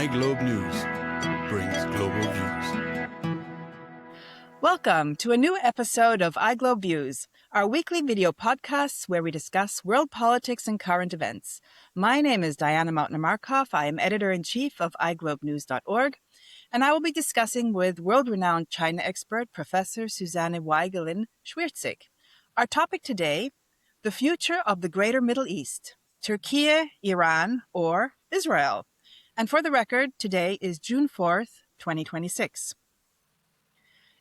iGlobenews brings global views. Welcome to a new episode of iGlobenews, our weekly video podcasts where we discuss world politics and current events. My name is Diana Mautner-Markov. I am editor-in-chief of iGlobenews.org, and I will be discussing with world-renowned China expert Professor Susanne Weigelin-Schwierzig. Our topic today, the future of the Greater Middle East, Türkiye, Iran, or Israel. And for the record, today is June 4th, 2026.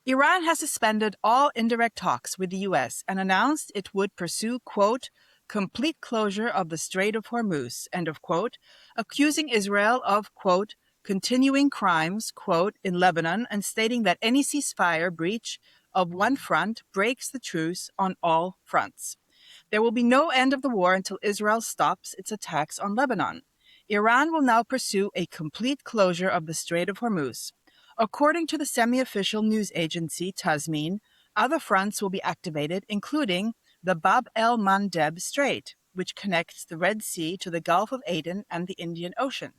Iran has suspended all indirect talks with the U.S. and announced it would pursue, quote, complete closure of the Strait of Hormuz, end of quote, accusing Israel of, quote, continuing crimes, quote, in Lebanon, and stating that any ceasefire breach of one front breaks the truce on all fronts. There will be no end of the war until Israel stops its attacks on Lebanon. Iran will now pursue a complete closure of the Strait of Hormuz. According to the semi-official news agency Tasmin, other fronts will be activated, including the Bab el-Mandeb Strait, which connects the Red Sea to the Gulf of Aden and the Indian Ocean.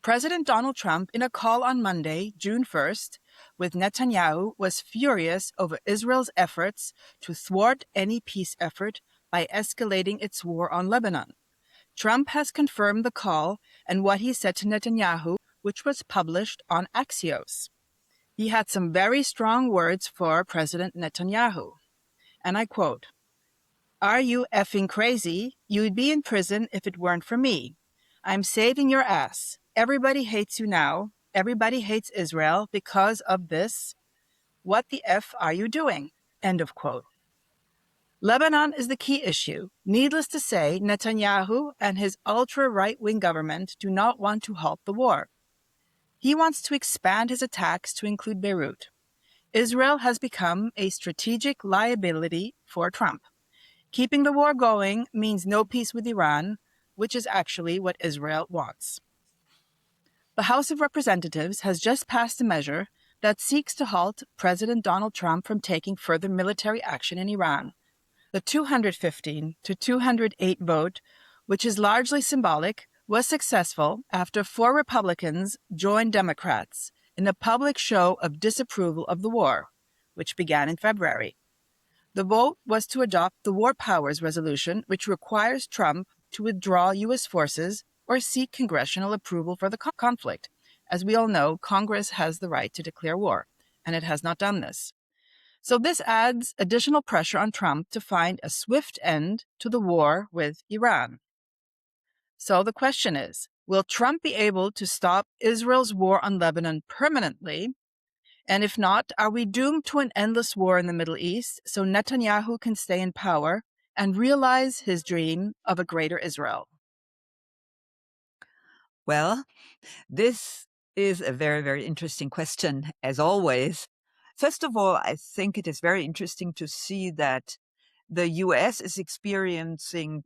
President Donald Trump, in a call on Monday, June 1st, with Netanyahu, was furious over Israel's efforts to thwart any peace effort by escalating its war on Lebanon. Trump has confirmed the call and what he said to Netanyahu, which was published on Axios. He had some very strong words for President Netanyahu. And I quote, "Are you effing crazy? You'd be in prison if it weren't for me. I'm saving your ass. Everybody hates you now. Everybody hates Israel because of this. What the F are you doing?" End of quote. Lebanon is the key issue. Needless to say, Netanyahu and his ultra-right-wing government do not want to halt the war. He wants to expand his attacks to include Beirut. Israel has become a strategic liability for Trump. Keeping the war going means no peace with Iran, which is actually what Israel wants. The House of Representatives has just passed a measure that seeks to halt President Donald Trump from taking further military action in Iran. The 215 to 208 vote, which is largely symbolic, was successful after 4 Republicans joined Democrats in a public show of disapproval of the war, which began in February. The vote was to adopt the War Powers Resolution, which requires Trump to withdraw U.S. forces or seek congressional approval for the conflict. As we all know, Congress has the right to declare war, and it has not done this. So this adds additional pressure on Trump to find a swift end to the war with Iran. So the question is, will Trump be able to stop Israel's war on Lebanon permanently? And if not, are we doomed to an endless war in the Middle East so Netanyahu can stay in power and realize his dream of a greater Israel? Well, this is a very, very interesting question, as always. First of all, I think it is very interesting to see that the U.S. is experiencing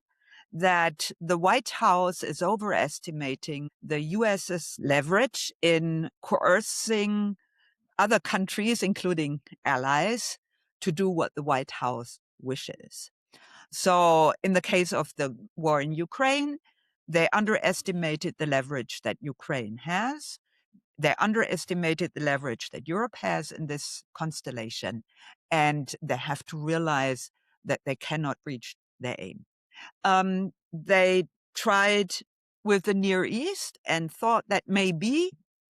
that the White House is overestimating the U.S.'s leverage in coercing other countries, including allies, to do what the White House wishes. So in the case of the war in Ukraine, they underestimated the leverage that Ukraine has. They underestimated the leverage that Europe has in this constellation, and they have to realize that they cannot reach their aim. They tried with the Near East and thought that maybe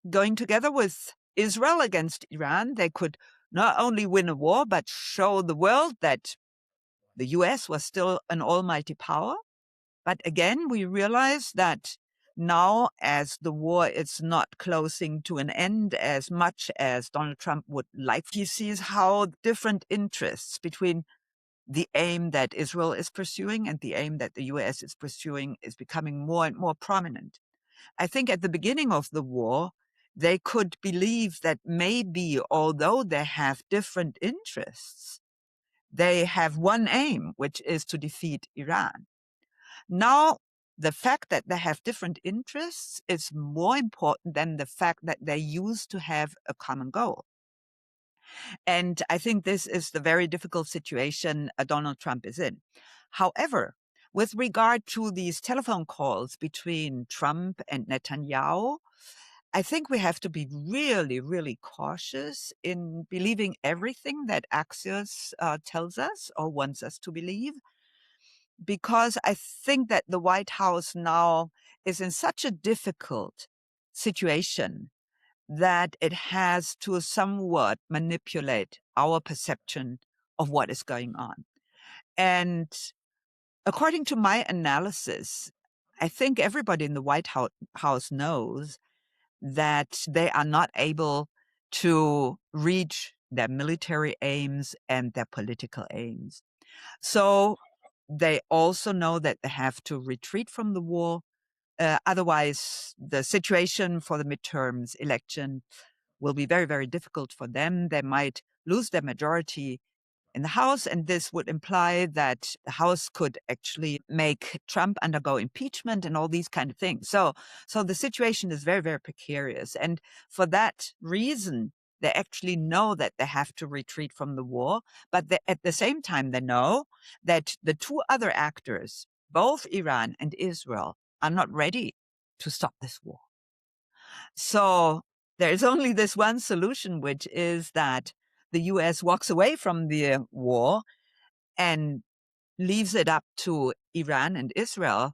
going together with Israel against Iran, they could not only win a war, but show the world that the US was still an almighty power. But again, we realize that now, as the war is not closing to an end as much as Donald Trump would like, he sees how different interests between the aim that Israel is pursuing and the aim that the US is pursuing is becoming more and more prominent. I think at the beginning of the war, they could believe that maybe, although they have different interests, they have one aim, which is to defeat Iran. Now, the fact that they have different interests is more important than the fact that they used to have a common goal. And I think this is the very difficult situation Donald Trump is in. However, With regard to these telephone calls between Trump and Netanyahu, I think we have to be really, really cautious in believing everything that Axios tells us or wants us to believe, because I think that the White House now is in such a difficult situation that it has to somewhat manipulate our perception of what is going on. And according to my analysis, I think everybody in the House knows that they are not able to reach their military aims and their political aims. So they also know that they have to retreat from the war. Otherwise, the situation for the midterms election will be very, very difficult for them. They might lose their majority in the House, and this would imply that the House could actually make Trump undergo impeachment and all these kind of things. So the situation is very, very precarious. And for that reason, they actually know that they have to retreat from the war. But at the same time, they know that the two other actors, both Iran and Israel, are not ready to stop this war. So there's only this one solution, which is that the US walks away from the war and leaves it up to Iran and Israel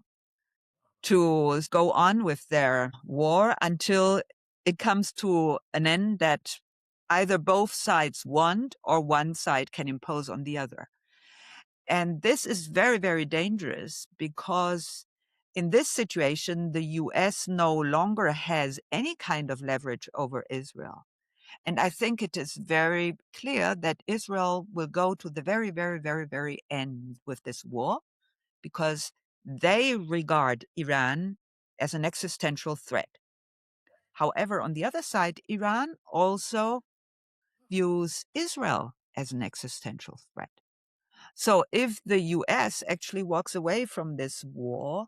to go on with their war until it comes to an end that either both sides want or one side can impose on the other. And this is very, very dangerous because in this situation, the US no longer has any kind of leverage over Israel. And I think it is very clear that Israel will go to the very, very, very, very end with this war because they regard Iran as an existential threat. However, on the other side, Iran also views Israel as an existential threat. So if the US actually walks away from this war,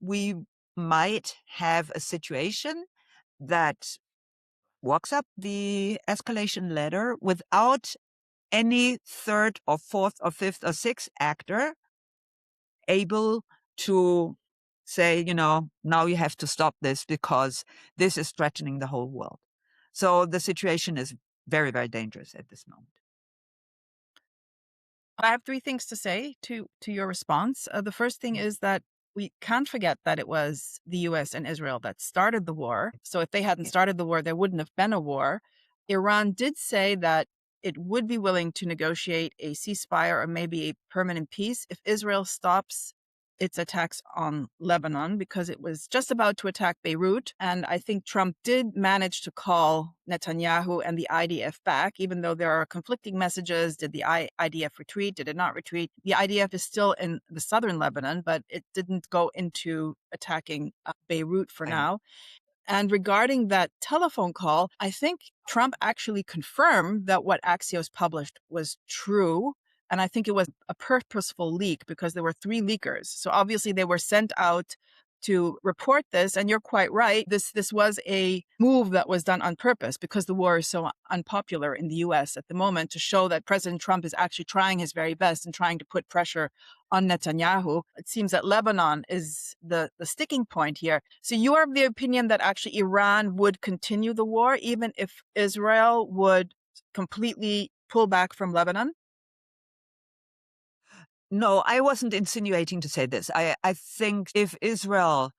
we might have a situation that walks up the escalation ladder without any third or fourth or fifth or sixth actor able to say, now you have to stop this because this is threatening the whole world. So the situation is very, very dangerous at this moment. I have three things to say to your response. The first thing is that we can't forget that it was the US and Israel that started the war. So if they hadn't started the war, there wouldn't have been a war. Iran did say that it would be willing to negotiate a ceasefire or maybe a permanent peace if Israel stops its attacks on Lebanon, because it was just about to attack Beirut. And I think Trump did manage to call Netanyahu and the IDF back, even though there are conflicting messages. Did the IDF retreat? Did it not retreat? The IDF is still in the southern Lebanon, but it didn't go into attacking Beirut for now. And regarding that telephone call, I think Trump actually confirmed that what Axios published was true. And I think it was a purposeful leak because there were three leakers. So obviously they were sent out to report this. And you're quite right. This was a move that was done on purpose because the war is so unpopular in the US at the moment, to show that President Trump is actually trying his very best and trying to put pressure on Netanyahu. It seems that Lebanon is the sticking point here. So you are of the opinion that actually Iran would continue the war even if Israel would completely pull back from Lebanon? No, I wasn't insinuating to say this. I think if Israel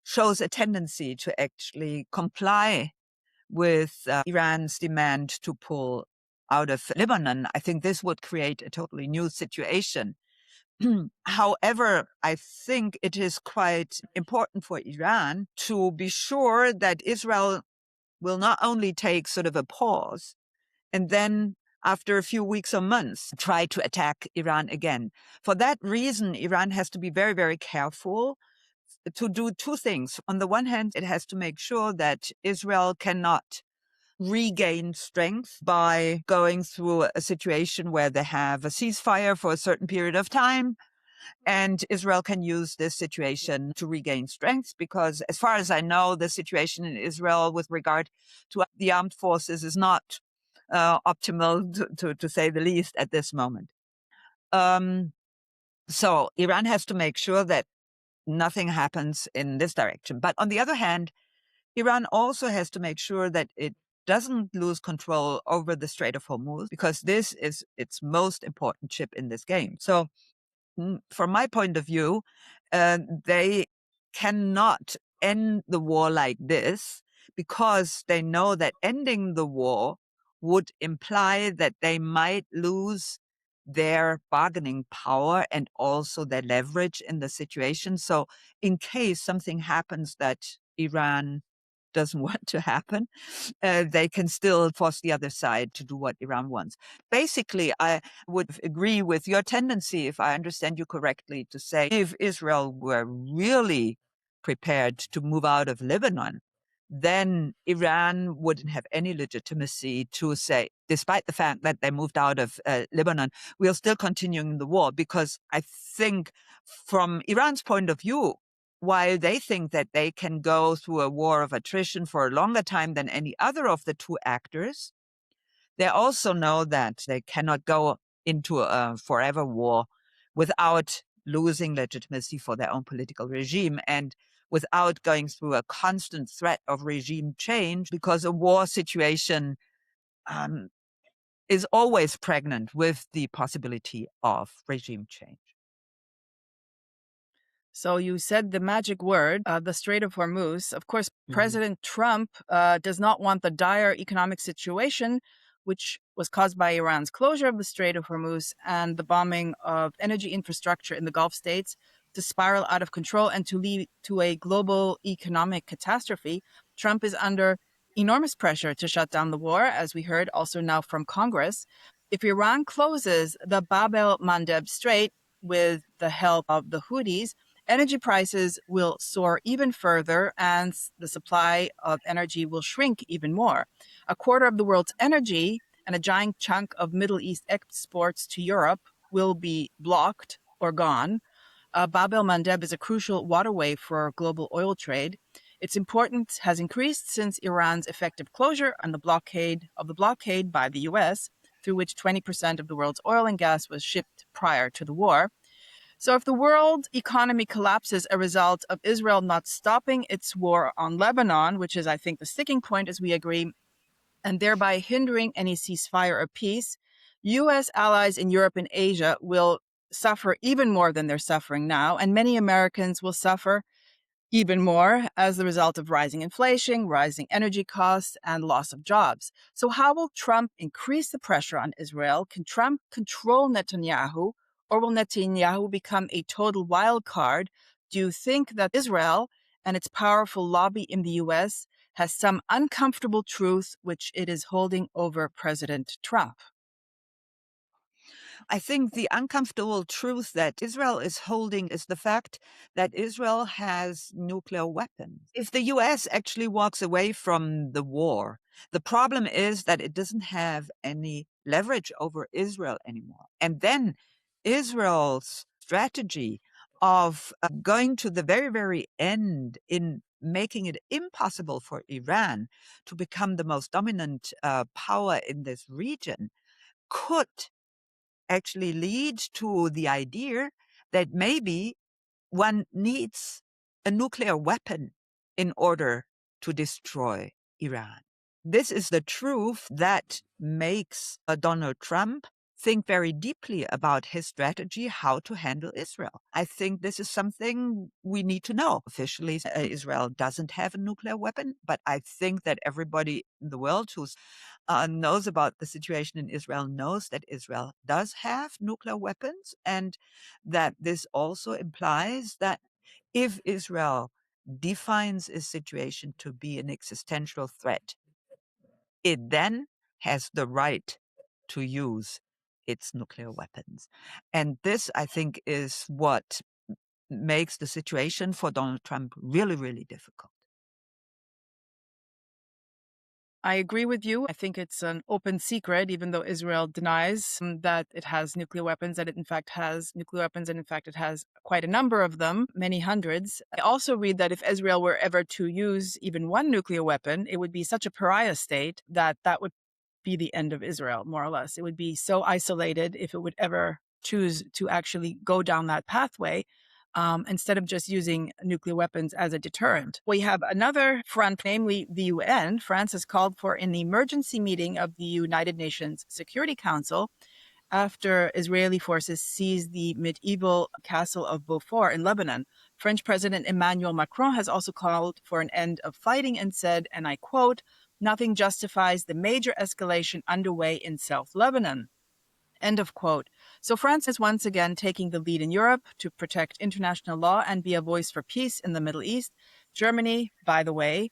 shows a tendency to actually comply with Iran's demand to pull out of Lebanon, I think this would create a totally new situation. However, I think it is quite important for Iran to be sure that Israel will not only take sort of a pause and then after a few weeks or months, try to attack Iran again. For that reason, Iran has to be very, very careful to do two things. On the one hand, it has to make sure that Israel cannot regain strength by going through a situation where they have a ceasefire for a certain period of time. And Israel can use this situation to regain strength because, as far as I know, the situation in Israel with regard to the armed forces is not optimal, to say the least, at this moment. So Iran has to make sure that nothing happens in this direction. But on the other hand, Iran also has to make sure that it doesn't lose control over the Strait of Hormuz, because this is its most important chip in this game. So from my point of view, they cannot end the war like this, because they know that ending the war would imply that they might lose their bargaining power and also their leverage in the situation. So in case something happens that Iran doesn't want to happen, they can still force the other side to do what Iran wants. Basically, I would agree with your tendency, if I understand you correctly, to say if Israel were really prepared to move out of Lebanon, then Iran wouldn't have any legitimacy to say, despite the fact that they moved out of Lebanon, we are still continuing the war. Because I think from Iran's point of view, while they think that they can go through a war of attrition for a longer time than any other of the two actors, they also know that they cannot go into a forever war without losing legitimacy for their own political regime and without going through a constant threat of regime change, because a war situation is always pregnant with the possibility of regime change. So you said the magic word, the Strait of Hormuz. Of course, President Trump does not want the dire economic situation, which was caused by Iran's closure of the Strait of Hormuz and the bombing of energy infrastructure in the Gulf states, to spiral out of control and to lead to a global economic catastrophe. Trump is under enormous pressure to shut down the war, as we heard also now from Congress. If Iran closes the Bab el-Mandeb Strait with the help of the Houthis, energy prices will soar even further and the supply of energy will shrink even more. A quarter of the world's energy and a giant chunk of Middle East exports to Europe will be blocked or gone. Bab el-Mandeb is a crucial waterway for global oil trade. Its importance has increased since Iran's effective closure and the blockade by the U.S., through which 20% of the world's oil and gas was shipped prior to the war. So if the world economy collapses as a result of Israel not stopping its war on Lebanon, which is, I think, the sticking point, as we agree, and thereby hindering any ceasefire or peace, U.S. allies in Europe and Asia will suffer even more than they're suffering now, and many Americans will suffer even more as the result of rising inflation, rising energy costs, and loss of jobs. So how will Trump increase the pressure on Israel? Can Trump control Netanyahu, or will Netanyahu become a total wild card? Do you think that Israel and its powerful lobby in the U.S. has some uncomfortable truth which it is holding over President Trump? I think the uncomfortable truth that Israel is holding is the fact that Israel has nuclear weapons. If the US actually walks away from the war, the problem is that it doesn't have any leverage over Israel anymore. And then Israel's strategy of going to the very, very end in making it impossible for Iran to become the most dominant power in this region could actually lead to the idea that maybe one needs a nuclear weapon in order to destroy Iran. This is the truth that makes Donald Trump think very deeply about his strategy, how to handle Israel. I think this is something we need to know. Officially, Israel doesn't have a nuclear weapon, but I think that everybody in the world who's knows about the situation in Israel knows that Israel does have nuclear weapons, and that this also implies that if Israel defines a situation to be an existential threat, it then has the right to use its nuclear weapons. And this, I think, is what makes the situation for Donald Trump really, really difficult. I agree with you. I think it's an open secret, even though Israel denies that it has nuclear weapons, that it in fact has nuclear weapons, and in fact it has quite a number of them, many hundreds. I also read that if Israel were ever to use even one nuclear weapon, it would be such a pariah state that that would be the end of Israel, more or less. It would be so isolated if it would ever choose to actually go down that pathway instead of just using nuclear weapons as a deterrent. We have another front, namely the UN. France has called for an emergency meeting of the United Nations Security Council after Israeli forces seized the medieval castle of Beaufort in Lebanon. French President Emmanuel Macron has also called for an end of fighting and said, and I quote, "Nothing justifies the major escalation underway in South Lebanon." End of quote. So France is once again taking the lead in Europe to protect international law and be a voice for peace in the Middle East. Germany, by the way,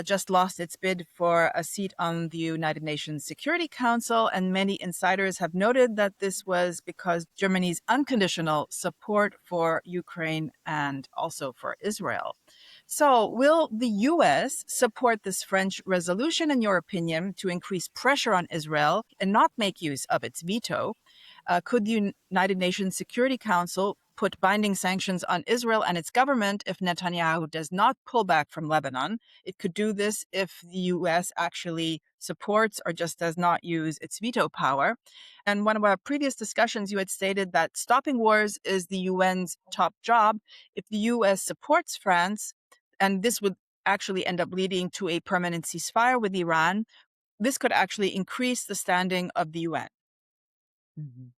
just lost its bid for a seat on the United Nations Security Council, and many insiders have noted that this was because Germany's unconditional support for Ukraine and also for Israel. So, will the U.S. support this French resolution, in your opinion, to increase pressure on Israel and not make use of its veto? Could the United Nations Security Council put binding sanctions on Israel and its government if Netanyahu does not pull back from Lebanon? It could do this if the U.S. actually supports or just does not use its veto power. And one of our previous discussions, you had stated that stopping wars is the UN's top job. If the U.S. supports France, and this would actually end up leading to a permanent ceasefire with Iran, this could actually increase the standing of the UN. Mhm.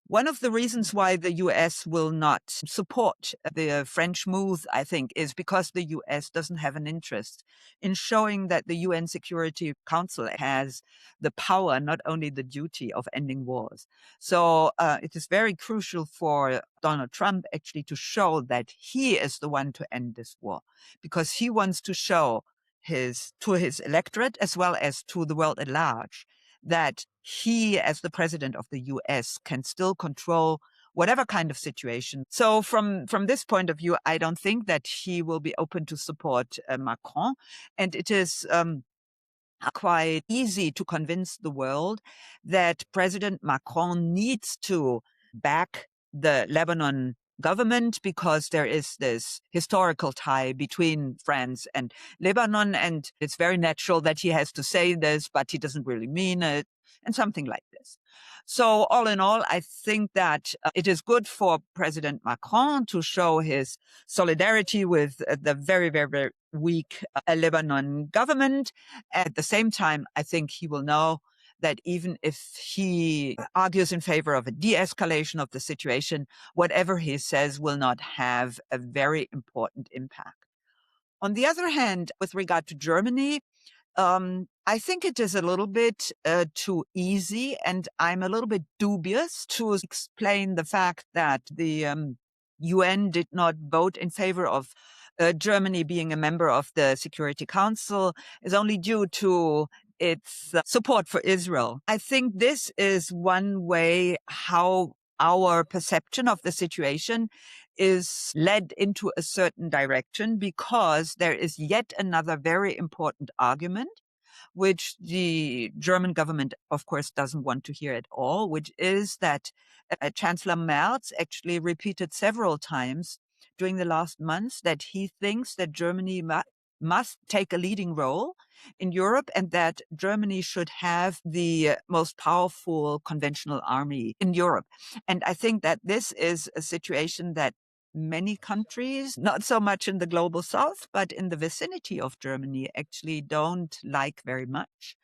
One of the reasons why the US will not support the French move, I think, is because the US doesn't have an interest in showing that the UN Security Council has the power, not only the duty of ending wars. So it is very crucial for Donald Trump actually to show that he is the one to end this war, because he wants to show to his electorate as well as to the world at large that he, as the president of the US, can still control whatever kind of situation. So from this point of view, I don't think that he will be open to support Macron. And it is quite easy to convince the world that President Macron needs to back the Lebanon government because there is this historical tie between France and Lebanon, and it's very natural that he has to say this, but he doesn't really mean it, and something like this. So all in all, I think that it is good for President Macron to show his solidarity with the very, very, very weak Lebanon government. At the same time, I think he will know that even if he argues in favor of a de-escalation of the situation, whatever he says will not have a very important impact. On the other hand, with regard to Germany, I think it is a little bit too easy, and I'm a little bit dubious to explain the fact that the UN did not vote in favor of Germany being a member of the Security Council is only due to its support for Israel. I think this is one way how our perception of the situation is led into a certain direction, because there is yet another very important argument, which the German government, of course, doesn't want to hear at all, which is that Chancellor Merz actually repeated several times during the last months that he thinks that Germany must take a leading role in Europe, and that Germany should have the most powerful conventional army in Europe. And I think that this is a situation that many countries, not so much in the global south, but in the vicinity of Germany, actually don't like very much.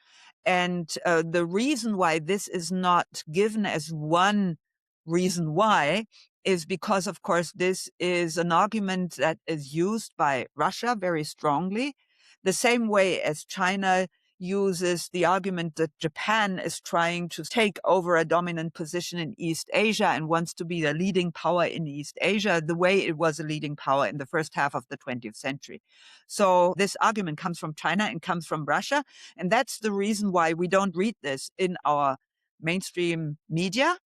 And the reason why this is not given as one reason why is because, of course, this is an argument that is used by Russia very strongly, the same way as China uses the argument that Japan is trying to take over a dominant position in East Asia and wants to be a leading power in East Asia, the way it was a leading power in the first half of the 20th century. So this argument comes from China and comes from Russia. And that's the reason why we don't read this in our mainstream media.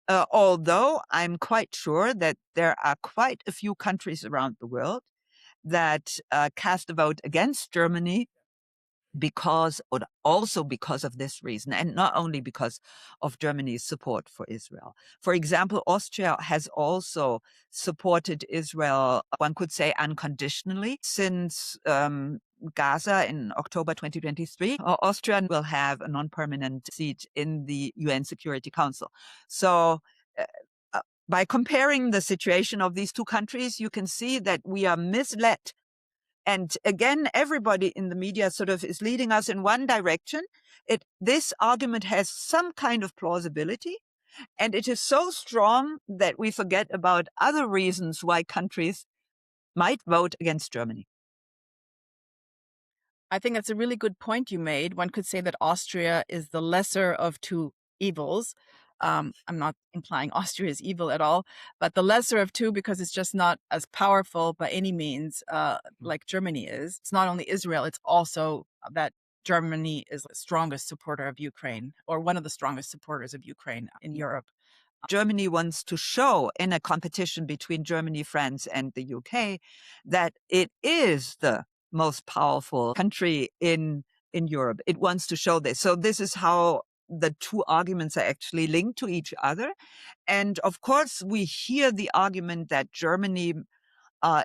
Although I'm quite sure that there are quite a few countries around the world that cast a vote against Germany also because of this reason, and not only because of Germany's support for Israel. For example, Austria has also supported Israel, one could say unconditionally, since Gaza in October 2023. Austria will have a non-permanent seat in the UN Security Council. So by comparing the situation of these two countries, you can see that we are misled. And again, everybody in the media sort of is leading us in one direction. This argument has some kind of plausibility, and it is so strong that we forget about other reasons why countries might vote against Germany. I think that's a really good point you made. One could say that Austria is the lesser of two evils. I'm not implying Austria is evil at all, but the lesser of two because it's just not as powerful by any means like Germany is. It's not only Israel, it's also that Germany is the strongest supporter of Ukraine, or one of the strongest supporters of Ukraine in Europe. Germany wants to show in a competition between Germany, France, and the UK that it is the most powerful country in Europe. It wants to show this. So this is how the two arguments are actually linked to each other. And of course, we hear the argument that Germany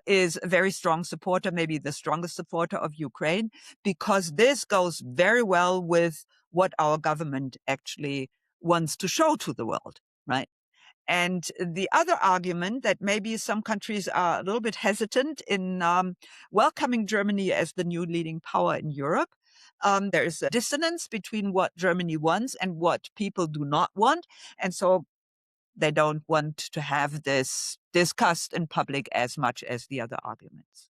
is a very strong supporter, maybe the strongest supporter of Ukraine, because this goes very well with what our government actually wants to show to the world, right? And the other argument that maybe some countries are a little bit hesitant in welcoming Germany as the new leading power in Europe. There is a dissonance between what Germany wants and what people do not want. And so they don't want to have this discussed in public as much as the other arguments.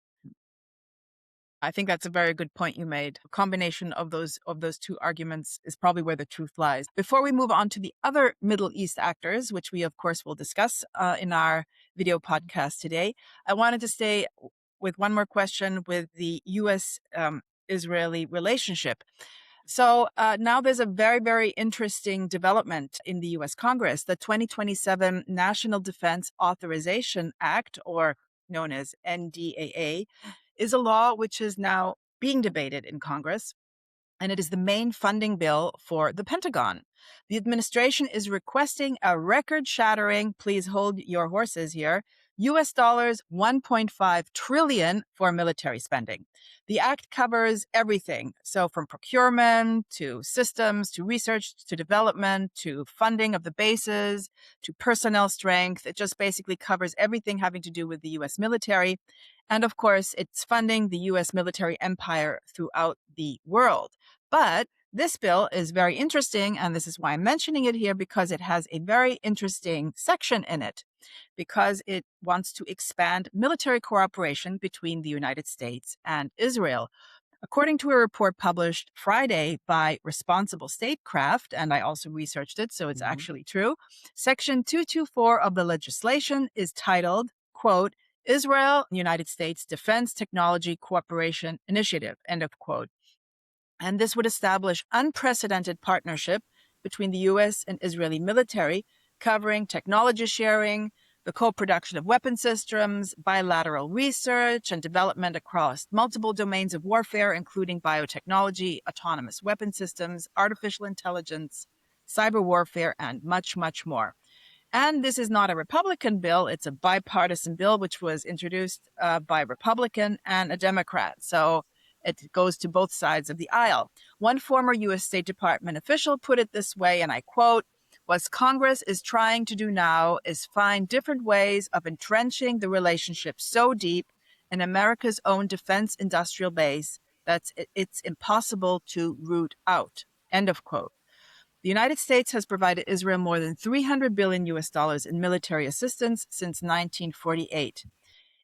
I think that's a very good point you made. A combination of those two arguments is probably where the truth lies. Before we move on to the other Middle East actors, which we of course will discuss in our video podcast today, I wanted to stay with one more question with the U.S. Israeli relationship. So now there's a very, very interesting development in the U.S. Congress. The 2027 National Defense Authorization Act, or known as NDAA, is a law which is now being debated in Congress, and it is the main funding bill for the Pentagon. The administration is requesting a record-shattering, please hold your horses here, US dollars 1.5 trillion for military spending. The act covers everything. So from procurement to systems, to research, to development, to funding of the bases, to personnel strength. It just basically covers everything having to do with the US military. And of course, it's funding the US military empire throughout the world. But this bill is very interesting, and this is why I'm mentioning it here, because it has a very interesting section in it, because it wants to expand military cooperation between the United States and Israel. According to a report published Friday by Responsible Statecraft, and I also researched it, so it's actually true, Section 224 of the legislation is titled, quote, Israel United States Defense Technology Cooperation Initiative, end of quote. And this would establish unprecedented partnership between the U.S. and Israeli military, covering technology sharing, the co-production of weapon systems, bilateral research and development across multiple domains of warfare, including biotechnology, autonomous weapon systems, artificial intelligence, cyber warfare, and much, much more. And this is not a Republican bill. It's a bipartisan bill, which was introduced by a Republican and a Democrat. So it goes to both sides of the aisle. One former U.S. State Department official put it this way, and I quote, what Congress is trying to do now is find different ways of entrenching the relationship so deep in America's own defense industrial base that it's impossible to root out, end of quote. The United States has provided Israel more than $300 billion in military assistance since 1948.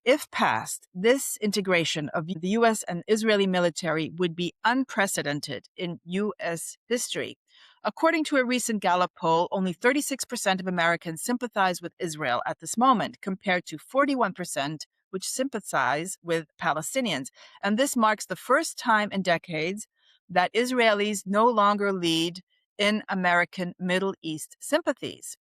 If passed, this integration of the U.S. and Israeli military would be unprecedented in U.S. history. According to a recent Gallup poll, only 36% of Americans sympathize with Israel at this moment, compared to 41% which sympathize with Palestinians. And this marks the first time in decades that Israelis no longer lead in American Middle East sympathies.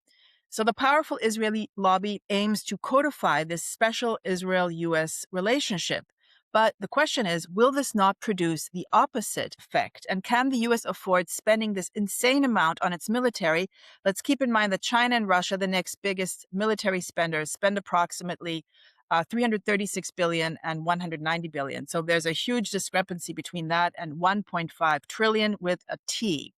So the powerful Israeli lobby aims to codify this special Israel-U.S. relationship. But the question is, will this not produce the opposite effect? And can the U.S. afford spending this insane amount on its military? Let's keep in mind that China and Russia, the next biggest military spenders, spend approximately 336 billion and 190 billion. So there's a huge discrepancy between that and 1.5 trillion with a T.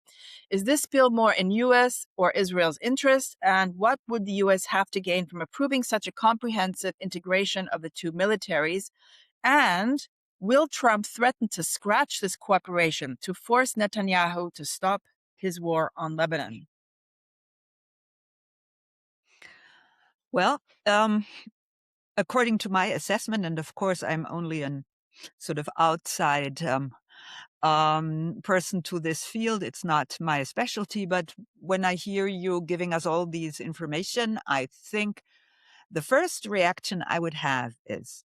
Is this bill more in US or Israel's interest? And what would the US have to gain from approving such a comprehensive integration of the two militaries? And will Trump threaten to scratch this cooperation to force Netanyahu to stop his war on Lebanon? Well, according to my assessment, and of course, I'm only an sort of outside person to this field. It's not my specialty, but when I hear you giving us all these information, I think the first reaction I would have is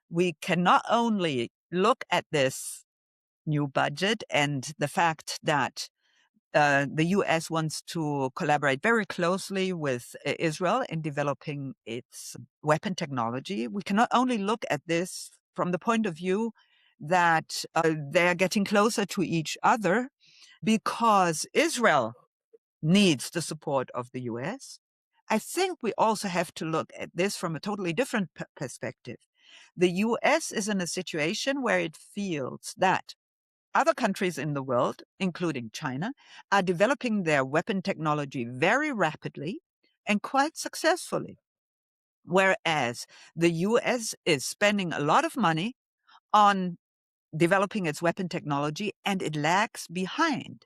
we can not only look at this new budget and the fact that the US wants to collaborate very closely with Israel in developing its weapon technology. We cannot only look at this from the point of view that they're getting closer to each other because Israel needs the support of the US. I think we also have to look at this from a totally different perspective. The US is in a situation where it feels that other countries in the world, including China, are developing their weapon technology very rapidly and quite successfully. Whereas the US is spending a lot of money on developing its weapon technology and it lags behind.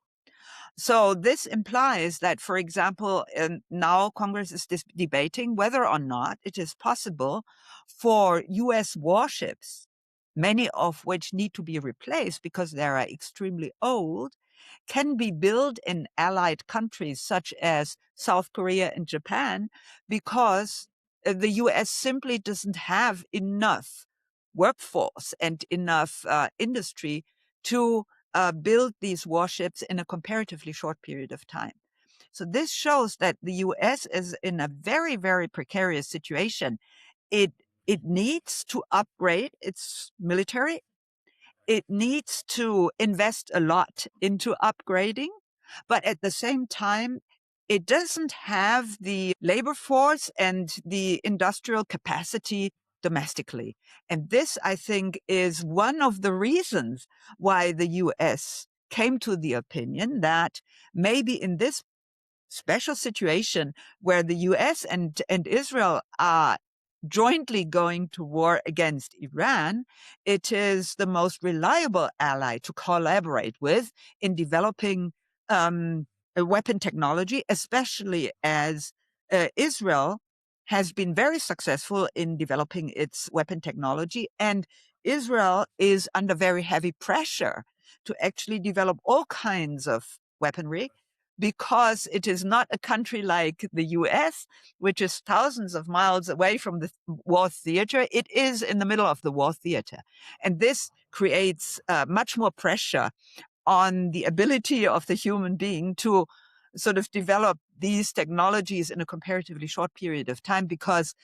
So this implies that, for example, now Congress is debating whether or not it is possible for US warships, many of which need to be replaced because they are extremely old, can be built in allied countries such as South Korea and Japan because the US simply doesn't have enough workforce and enough industry to build these warships in a comparatively short period of time. So this shows that the US is in a very, very precarious situation. It needs to upgrade its military. It needs to invest a lot into upgrading, but at the same time, it doesn't have the labor force and the industrial capacity domestically. And this, I think, is one of the reasons why the US came to the opinion that maybe in this special situation where the US and Israel are jointly going to war against Iran, it is the most reliable ally to collaborate with in developing a weapon technology, especially as Israel has been very successful in developing its weapon technology. And Israel is under very heavy pressure to actually develop all kinds of weaponry because it is not a country like the US, which is thousands of miles away from the war theater. It is in the middle of the war theater. And this creates much more pressure on the ability of the human being to sort of develop these technologies in a comparatively short period of time, because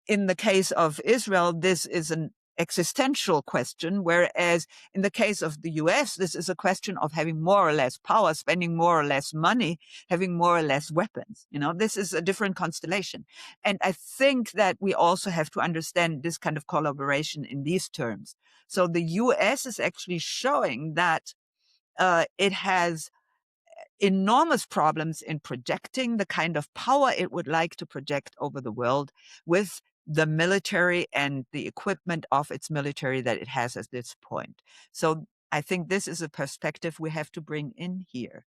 in the case of Israel, this is an existential question, whereas in the case of the US, this is a question of having more or less power, spending more or less money, having more or less weapons. You know, this is a different constellation. And I think that we also have to understand this kind of collaboration in these terms. So the US is actually showing that it has enormous problems in projecting the kind of power it would like to project over the world with the military and the equipment of its military that it has at this point. So I think this is a perspective we have to bring in here.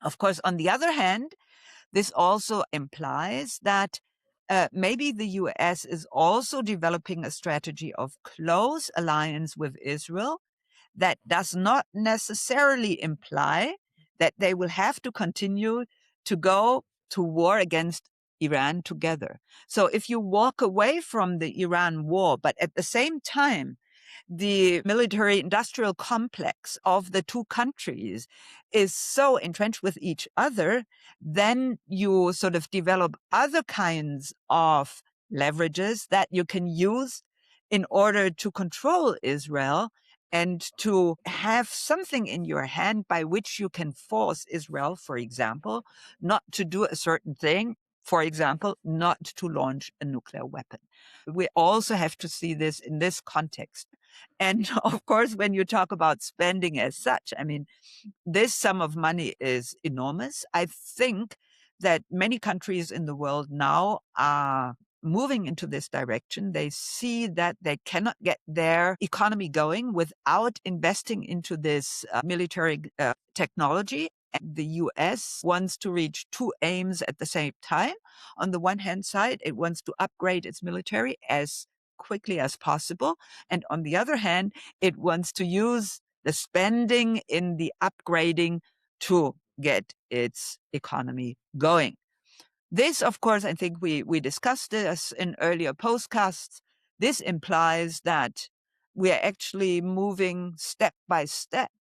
Of course, on the other hand, this also implies that maybe the US is also developing a strategy of close alliance with Israel. That does not necessarily imply that they will have to continue to go to war against Iran together. So if you walk away from the Iran war, but at the same time, the military industrial complex of the two countries is so entrenched with each other, then you sort of develop other kinds of leverages that you can use in order to control Israel and to have something in your hand by which you can force Israel, for example, not to do a certain thing for example, not to launch a nuclear weapon. We also have to see this in this context. And of course, when you talk about spending as such, I mean, this sum of money is enormous. I think that many countries in the world now are moving into this direction. They see that they cannot get their economy going without investing into this military technology. And the US wants to reach two aims at the same time. On the one hand side, it wants to upgrade its military as quickly as possible. And on the other hand, it wants to use the spending in the upgrading to get its economy going. This, of course, I think we discussed this in earlier postcasts. This implies that we are actually moving step by step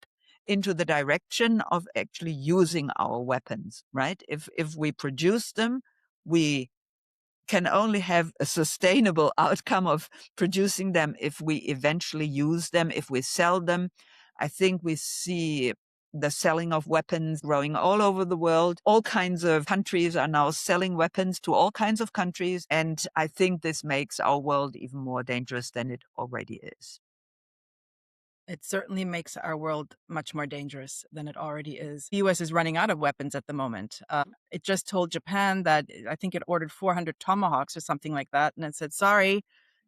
into the direction of actually using our weapons, right? If we produce them, we can only have a sustainable outcome of producing them if we eventually use them, if we sell them. I think we see the selling of weapons growing all over the world. All kinds of countries are now selling weapons to all kinds of countries. And I think this makes our world even more dangerous than it already is. It certainly makes our world much more dangerous than it already is. The U.S. is running out of weapons at the moment. It just told Japan that I think it ordered 400 Tomahawks or something like that. And it said, sorry,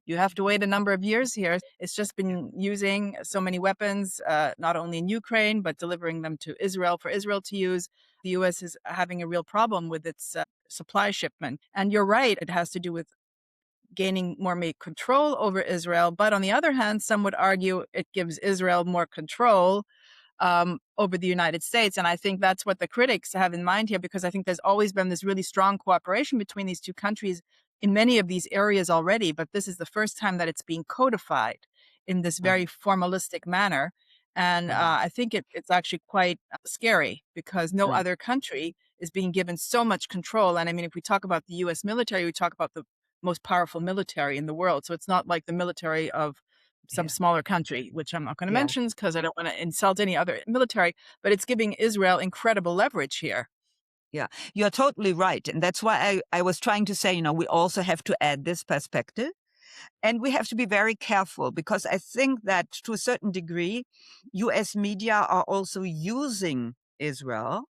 you have to wait a number of years here. It's just been using so many weapons, not only in Ukraine, but delivering them to Israel for Israel to use. The U.S. is having a real problem with its supply shipment. And you're right, it has to do with gaining more control over Israel. But on the other hand, some would argue it gives Israel more control over the United States. And I think that's what the critics have in mind here, because I think there's always been this really strong cooperation between these two countries in many of these areas already. But this is the first time that it's being codified in this very formalistic manner. And I think it's actually quite scary, because no other country is being given so much control. And I mean, if we talk about the U.S. military, we talk about the most powerful military in the world. So it's not like the military of some smaller country, which I'm not going to mention because I don't want to insult any other military, but it's giving Israel incredible leverage here. Yeah, you're totally right. And that's why I was trying to say, we also have to add this perspective. And we have to be very careful, because I think that to a certain degree, US media are also using Israel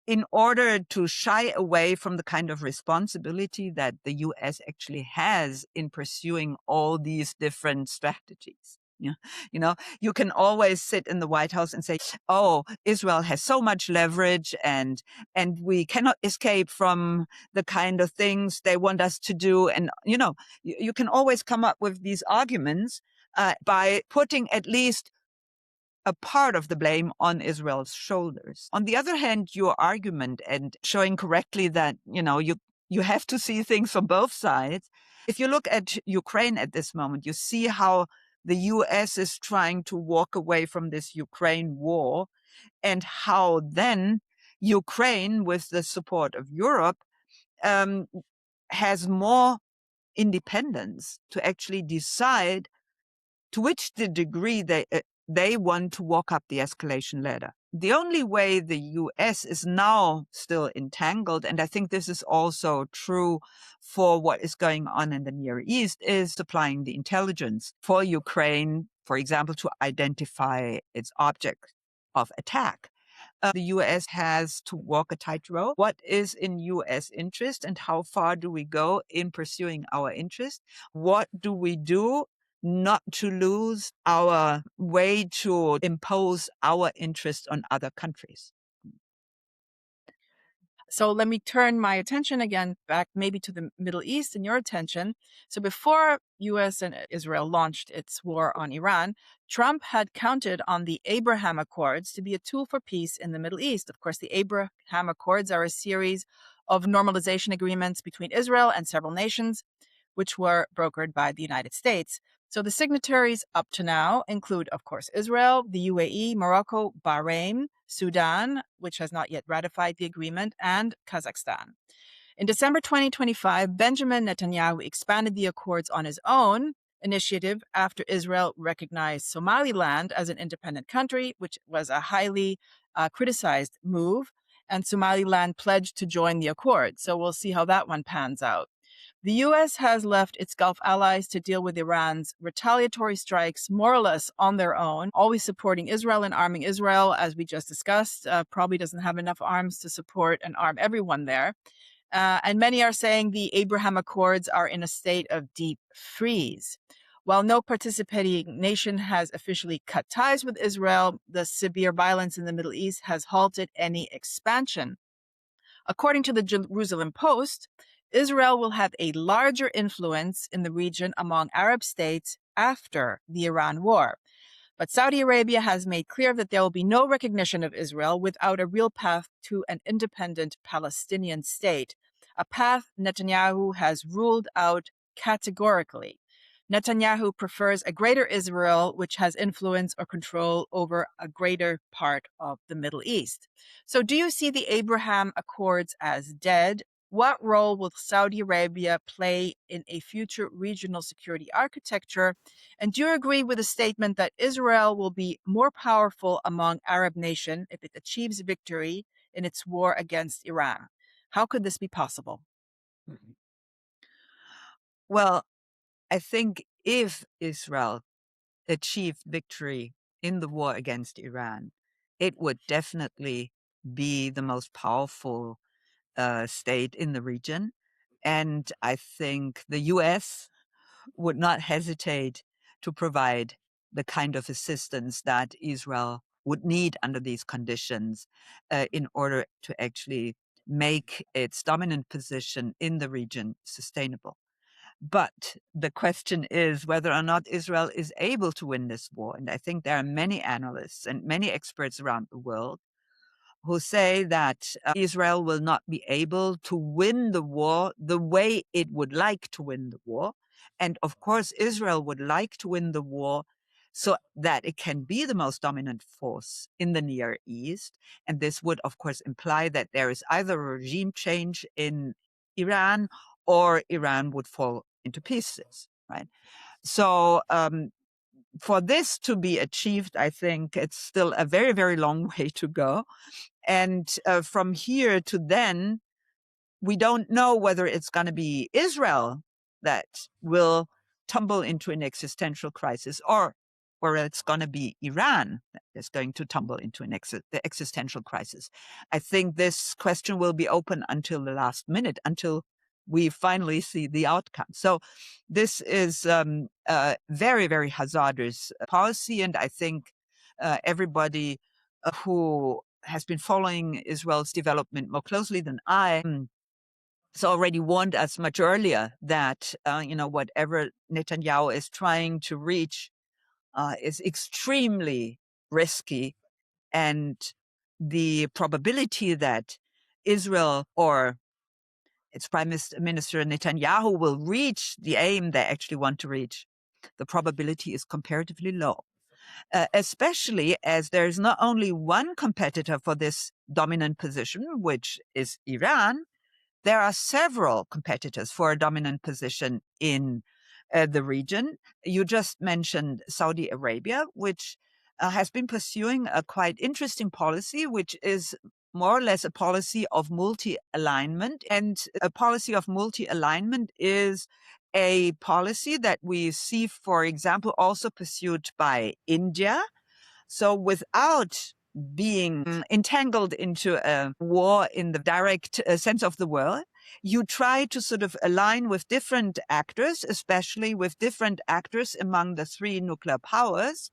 in order to shy away from the kind of responsibility that the US actually has in pursuing all these different strategies. Yeah. You can always sit in the White House and say, oh, Israel has so much leverage and we cannot escape from the kind of things they want us to do. And, you can always come up with these arguments by putting at least a part of the blame on Israel's shoulders. On the other hand, your argument and showing correctly that, you have to see things from both sides. If you look at Ukraine at this moment, you see how the US is trying to walk away from this Ukraine war, and how then Ukraine, with the support of Europe, has more independence to actually decide to which degree they want to walk up the escalation ladder. The only way the US is now still entangled, and I think this is also true for what is going on in the Near East, is supplying the intelligence for Ukraine, for example, to identify its object of attack. The US has to walk a tightrope. What is in US interest, and how far do we go in pursuing our interest? What do we do not to lose our way to impose our interest on other countries? So let me turn my attention again back maybe to the Middle East and your attention. So before US and Israel launched its war on Iran, Trump had counted on the Abraham Accords to be a tool for peace in the Middle East. Of course, the Abraham Accords are a series of normalization agreements between Israel and several nations, which were brokered by the United States. So the signatories up to now include, of course, Israel, the UAE, Morocco, Bahrain, Sudan, which has not yet ratified the agreement, and Kazakhstan. In December 2025, Benjamin Netanyahu expanded the accords on his own initiative after Israel recognized Somaliland as an independent country, which was a highly criticized move. and Somaliland pledged to join the accord. So we'll see how that one pans out. The U.S. has left its Gulf allies to deal with Iran's retaliatory strikes more or less on their own, always supporting Israel and arming Israel, as we just discussed. Probably doesn't have enough arms to support and arm everyone there. And many are saying the Abraham Accords are in a state of deep freeze. While no participating nation has officially cut ties with Israel, the severe violence in the Middle East has halted any expansion. According to the Jerusalem Post, Israel will have a larger influence in the region among Arab states after the Iran war. But Saudi Arabia has made clear that there will be no recognition of Israel without a real path to an independent Palestinian state, a path Netanyahu has ruled out categorically. Netanyahu prefers a greater Israel, which has influence or control over a greater part of the Middle East. So do you see the Abraham Accords as dead? What role will Saudi Arabia play in a future regional security architecture? And do you agree with the statement that Israel will be more powerful among Arab nations if it achieves victory in its war against Iran? How could this be possible? Well, I think if Israel achieved victory in the war against Iran, it would definitely be the most powerful state in the region. And I think the US would not hesitate to provide the kind of assistance that Israel would need under these conditions in order to actually make its dominant position in the region sustainable. But the question is whether or not Israel is able to win this war. And I think there are many analysts and many experts around the world who say that Israel will not be able to win the war the way it would like to win the war. And of course, Israel would like to win the war so that it can be the most dominant force in the Near East. And this would, of course, imply that there is either a regime change in Iran or Iran would fall into pieces, right? So for this to be achieved, I think it's still a very, very long way to go. And from here to then, we don't know whether it's going to be Israel that will tumble into an existential crisis or it's going to be Iran that is going to tumble into the existential crisis. I think this question will be open until the last minute, until we finally see the outcome. So this is a very, very hazardous policy. And I think everybody who has been following Israel's development more closely than I has already warned us much earlier that, whatever Netanyahu is trying to reach is extremely risky. And the probability that Israel or its Prime Minister Netanyahu will reach the aim they actually want to reach, the probability is comparatively low. Especially as there is not only one competitor for this dominant position, which is Iran, there are several competitors for a dominant position in the region. You just mentioned Saudi Arabia, which has been pursuing a quite interesting policy, which is more or less a policy of multi-alignment. And a policy of multi-alignment is a policy that we see, for example, also pursued by India. So without being entangled into a war in the direct sense of the word, you try to sort of align with different actors, especially with different actors among the three nuclear powers,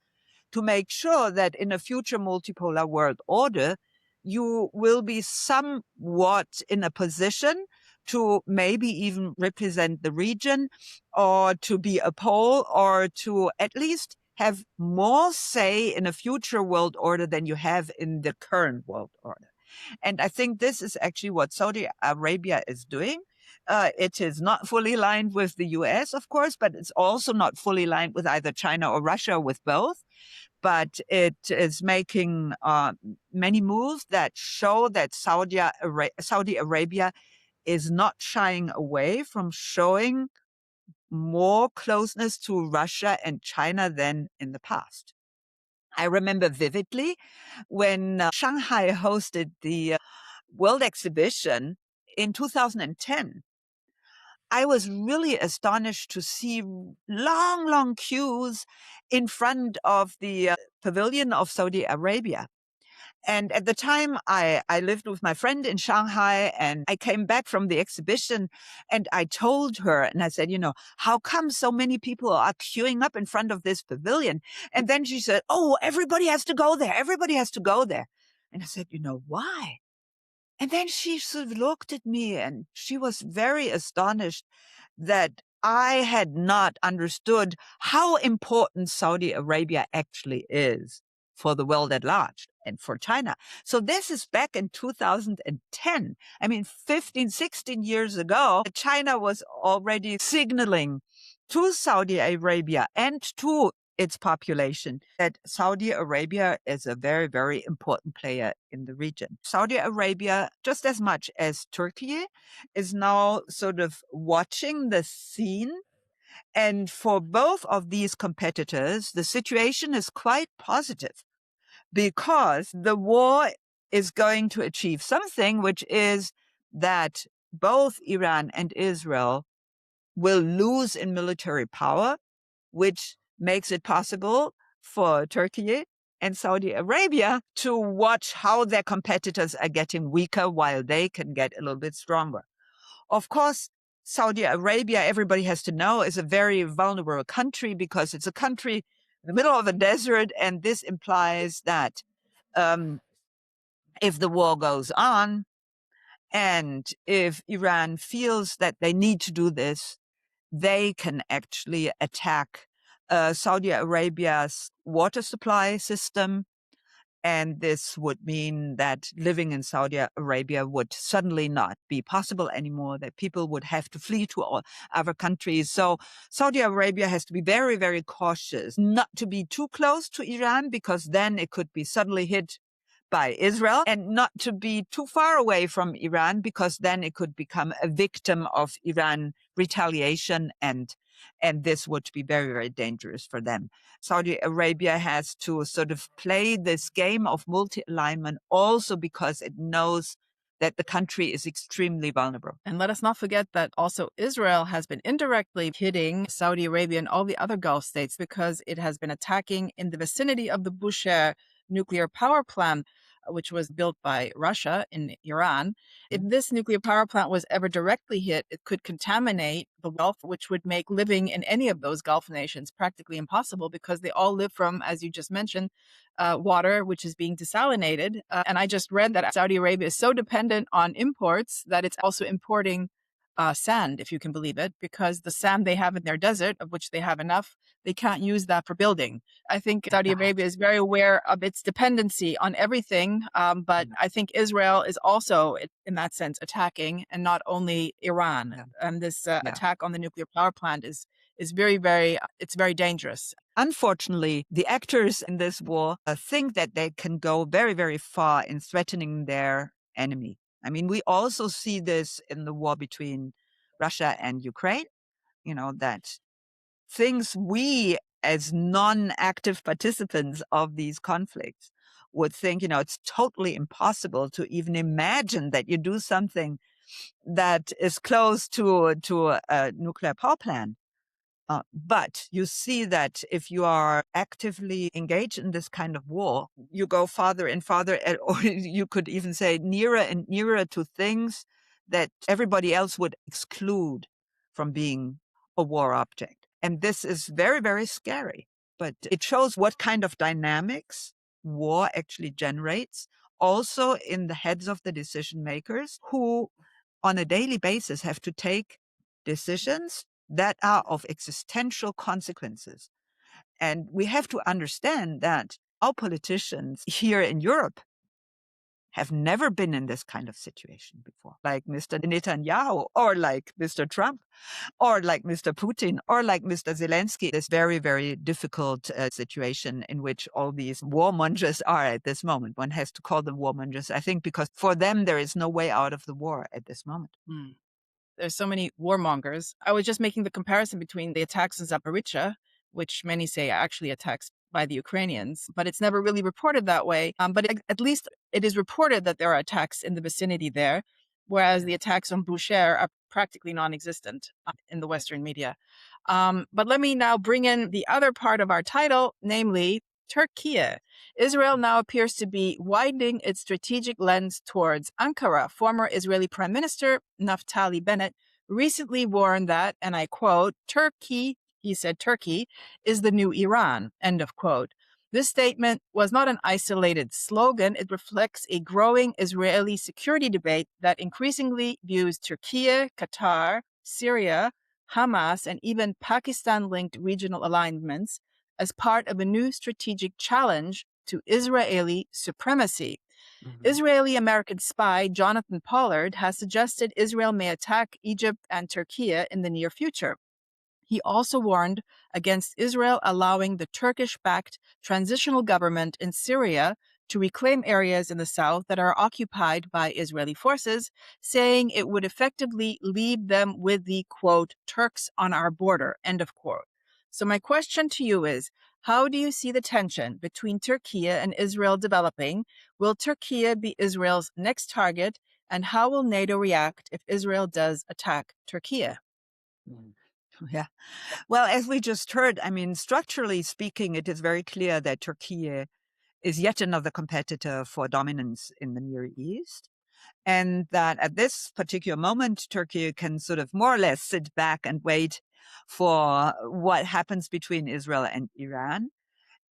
to make sure that in a future multipolar world order, you will be somewhat in a position to maybe even represent the region or to be a pole or to at least have more say in a future world order than you have in the current world order. And I think this is actually what Saudi Arabia is doing. It is not fully aligned with the US, of course, but it's also not fully aligned with either China or Russia, with both. But it is making many moves that show that Saudi Arabia is not shying away from showing more closeness to Russia and China than in the past. I remember vividly when Shanghai hosted the World Exhibition in 2010, I was really astonished to see long, long queues in front of the pavilion of Saudi Arabia. And at the time, I lived with my friend in Shanghai, and I came back from the exhibition, and I told her, and I said, how come so many people are queuing up in front of this pavilion? And then she said, oh, everybody has to go there. Everybody has to go there. And I said, why? And then she sort of looked at me, and she was very astonished that I had not understood how important Saudi Arabia actually is for the world at large and for China. So this is back in 2010. I mean, 15, 16 years ago, China was already signaling to Saudi Arabia and to its population that Saudi Arabia is a very, very important player in the region. Saudi Arabia, just as much as Turkey, is now sort of watching the scene. And for both of these competitors, the situation is quite positive because the war is going to achieve something, which is that both Iran and Israel will lose in military power, which makes it possible for Turkey and Saudi Arabia to watch how their competitors are getting weaker while they can get a little bit stronger. Of course, Saudi Arabia, everybody has to know, is a very vulnerable country because it's a country in the middle of a desert. And this implies that if the war goes on and if Iran feels that they need to do this, they can actually attack Saudi Arabia's water supply system. And this would mean that living in Saudi Arabia would suddenly not be possible anymore, that people would have to flee to all other countries. So Saudi Arabia has to be very, very cautious not to be too close to Iran, because then it could be suddenly hit by Israel, and not to be too far away from Iran, because then it could become a victim of Iran retaliation, and this would be very, very dangerous for them. Saudi Arabia has to sort of play this game of multi-alignment also because it knows that the country is extremely vulnerable. And let us not forget that also Israel has been indirectly hitting Saudi Arabia and all the other Gulf states because it has been attacking in the vicinity of the Bushehr nuclear power plant, which was built by Russia in Iran. If this nuclear power plant was ever directly hit, it could contaminate the Gulf, which would make living in any of those Gulf nations practically impossible because they all live from, as you just mentioned, water, which is being desalinated. And I just read that Saudi Arabia is so dependent on imports that it's also importing sand, if you can believe it, because the sand they have in their desert, of which they have enough, they can't use that for building. I think Saudi Arabia is very aware of its dependency on everything, but I think Israel is also, in that sense, attacking, and not only Iran. Yeah. And this attack on the nuclear power plant is very, very, it's very dangerous. Unfortunately, the actors in this war think that they can go very, very far in threatening their enemy. I mean, we also see this in the war between Russia and Ukraine, that things we as non-active participants of these conflicts would think, it's totally impossible to even imagine that you do something that is close to a nuclear power plant. But you see that if you are actively engaged in this kind of war, you go farther and farther, or you could even say nearer and nearer to things that everybody else would exclude from being a war object. And this is very, very scary. But it shows what kind of dynamics war actually generates, also in the heads of the decision makers who on a daily basis have to take decisions that are of existential consequences. And we have to understand that our politicians here in Europe have never been in this kind of situation before, like Mr. Netanyahu, or like Mr. Trump, or like Mr. Putin, or like Mr. Zelensky. This very, very difficult situation in which all these warmongers are at this moment. One has to call them warmongers, I think, because for them, there is no way out of the war at this moment. There's so many warmongers. I was just making the comparison between the attacks in Zaporizhzhia, which many say are actually attacks by the Ukrainians, but it's never really reported that way. But at least it is reported that there are attacks in the vicinity there, whereas the attacks on Bushehr are practically non-existent in the Western media. But let me now bring in the other part of our title, namely Türkiye. Israel now appears to be widening its strategic lens towards Ankara. Former Israeli Prime Minister Naftali Bennett recently warned that, and I quote, Turkey, he said, Turkey is the new Iran, end of quote. This statement was not an isolated slogan. It reflects a growing Israeli security debate that increasingly views Turkey, Qatar, Syria, Hamas, and even Pakistan-linked regional alignments as part of a new strategic challenge to Israeli supremacy. Israeli-American spy Jonathan Pollard has suggested Israel may attack Egypt and Turkey in the near future. He also warned against Israel allowing the Turkish-backed transitional government in Syria to reclaim areas in the south that are occupied by Israeli forces, saying it would effectively leave them with the, quote, Turks on our border, end of quote. So my question to you is, how do you see the tension between Turkey and Israel developing? Will Turkey be Israel's next target? And how will NATO react if Israel does attack Turkey? Yeah. Well, as we just heard, I mean, structurally speaking, it is very clear that Turkey is yet another competitor for dominance in the Near East. And that at this particular moment, Turkey can sort of more or less sit back and wait for what happens between Israel and Iran.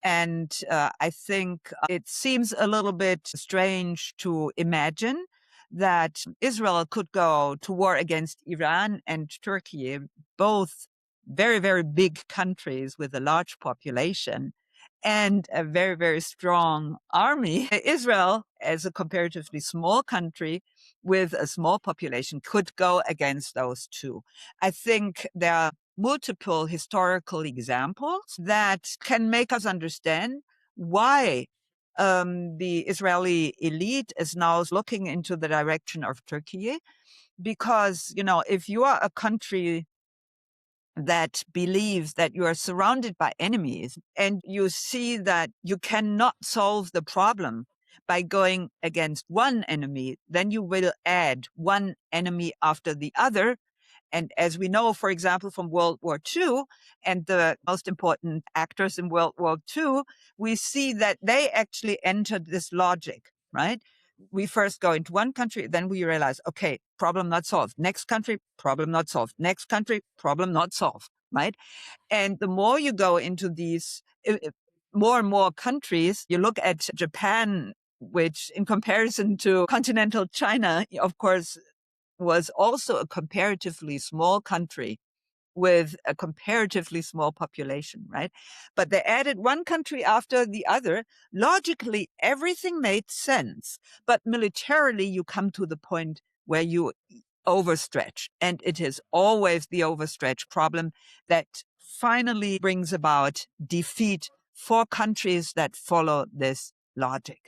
And I think it seems a little bit strange to imagine that Israel could go to war against Iran and Turkey, both very, very big countries with a large population and a very, very strong army. Israel, as a comparatively small country with a small population, could go against those two. I think there are multiple historical examples that can make us understand why the Israeli elite is now looking into the direction of Turkey. Because, you know, if you are a country that believes that you are surrounded by enemies and you see that you cannot solve the problem by going against one enemy, then you will add one enemy after the other. And as we know, for example, from World War II and the most important actors in World War II, we see that they actually entered this logic, right? We first go into one country, then we realize, okay, problem not solved. Next country, problem not solved. Next country, problem not solved, right? And the more you go into these more and more countries, you look at Japan, which in comparison to continental China, of course, was also a comparatively small country with a comparatively small population, right? But they added one country after the other. Logically, everything made sense. But militarily, you come to the point where you overstretch. And it is always the overstretch problem that finally brings about defeat for countries that follow this logic.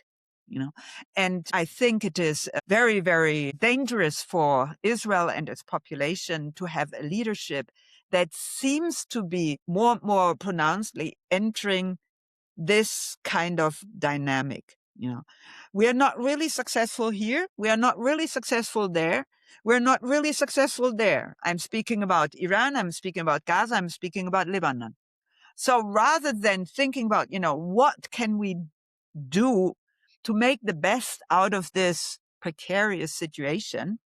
You know, and I think it is very, very dangerous for Israel and its population to have a leadership that seems to be more pronouncedly entering this kind of dynamic. You know, we are not really successful here. We are not really successful there. We're not really successful there. I'm speaking about Iran. I'm speaking about Gaza. I'm speaking about Lebanon. So rather than thinking about, you know, what can we do to make the best out of this precarious situation,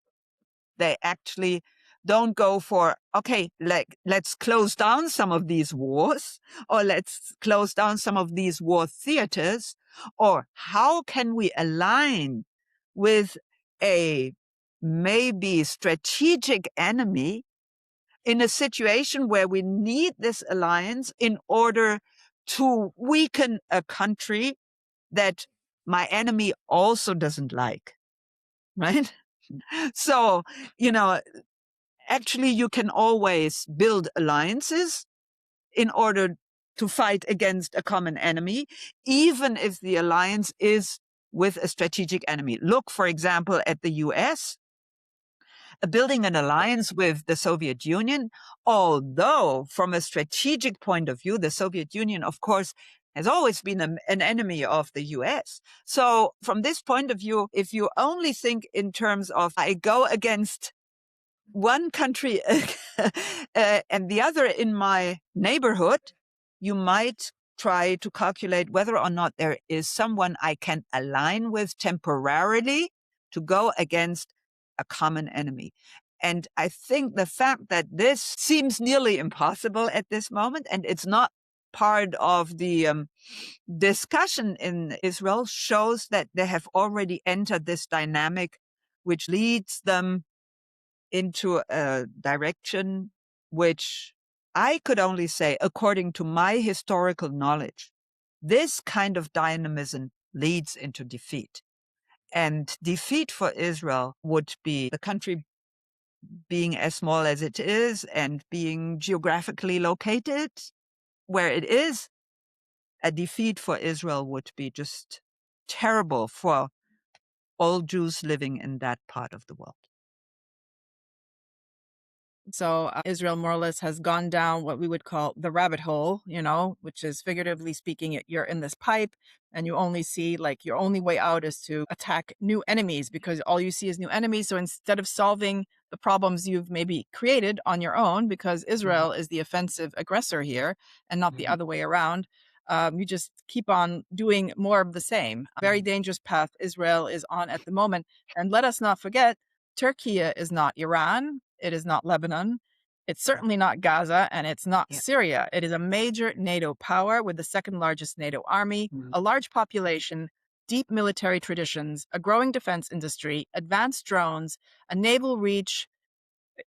they actually don't go for, okay, let's close down some of these wars, or let's close down some of these war theaters, or how can we align with a maybe strategic enemy in a situation where we need this alliance in order to weaken a country that my enemy also doesn't like, right? So, you know, actually you can always build alliances in order to fight against a common enemy, even if the alliance is with a strategic enemy. Look, for example, at the US. Building an alliance with the Soviet Union, although from a strategic point of view, the Soviet Union, of course, has always been an enemy of the US. So from this point of view, if you only think in terms of I go against one country and the other in my neighborhood, you might try to calculate whether or not there is someone I can align with temporarily to go against a common enemy. And I think the fact that this seems nearly impossible at this moment, and it's not part of the discussion in Israel, shows that they have already entered this dynamic, which leads them into a direction which I could only say, according to my historical knowledge, this kind of dynamism leads into defeat. And defeat for Israel would be the country being as small as it is and being geographically located where it is. A defeat for Israel would be just terrible for all Jews living in that part of the world. So Israel more or less has gone down what we would call the rabbit hole, which is figuratively speaking, you're in this pipe and you only see like your only way out is to attack new enemies because all you see is new enemies. So instead of solving the problems you've maybe created on your own, because Israel is the offensive aggressor here and not the other way around, you just keep on doing more of the same. A very dangerous path Israel is on at the moment. And let us not forget, Turkey is not Iran. It is not Lebanon. It's certainly not Gaza, and it's not Syria. It is a major NATO power with the second largest NATO army, a large population, deep military traditions, a growing defense industry, advanced drones, a naval reach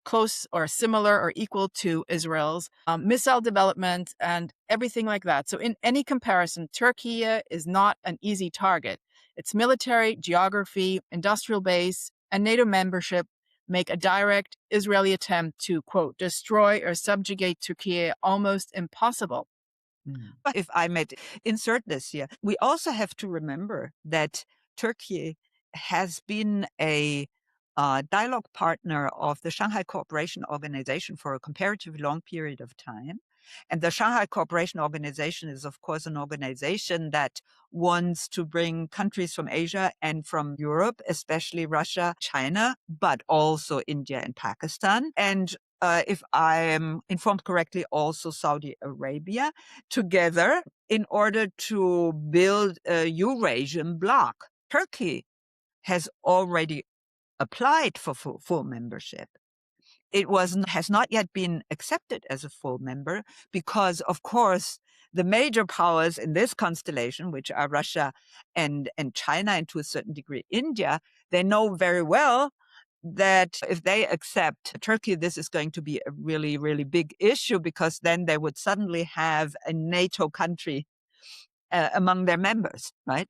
close or similar or equal to Israel's, missile development, and everything like that. So in any comparison, Turkey is not an easy target. Its military, geography, industrial base, and NATO membership make a direct Israeli attempt to, quote, destroy or subjugate Turkey almost impossible. If I may insert this here, we also have to remember that Turkey has been a dialogue partner of the Shanghai Cooperation Organization for a comparatively long period of time. And the Shanghai Cooperation Organization is, of course, an organization that wants to bring countries from Asia and from Europe, especially Russia, China, but also India and Pakistan. And if I am informed correctly, also Saudi Arabia, together in order to build a Eurasian bloc. Turkey has already applied for full membership. It has not yet been accepted as a full member because, of course, the major powers in this constellation, which are Russia and China, and to a certain degree India, they know very well that if they accept Turkey, this is going to be a really, really big issue because then they would suddenly have a NATO country among their members, right?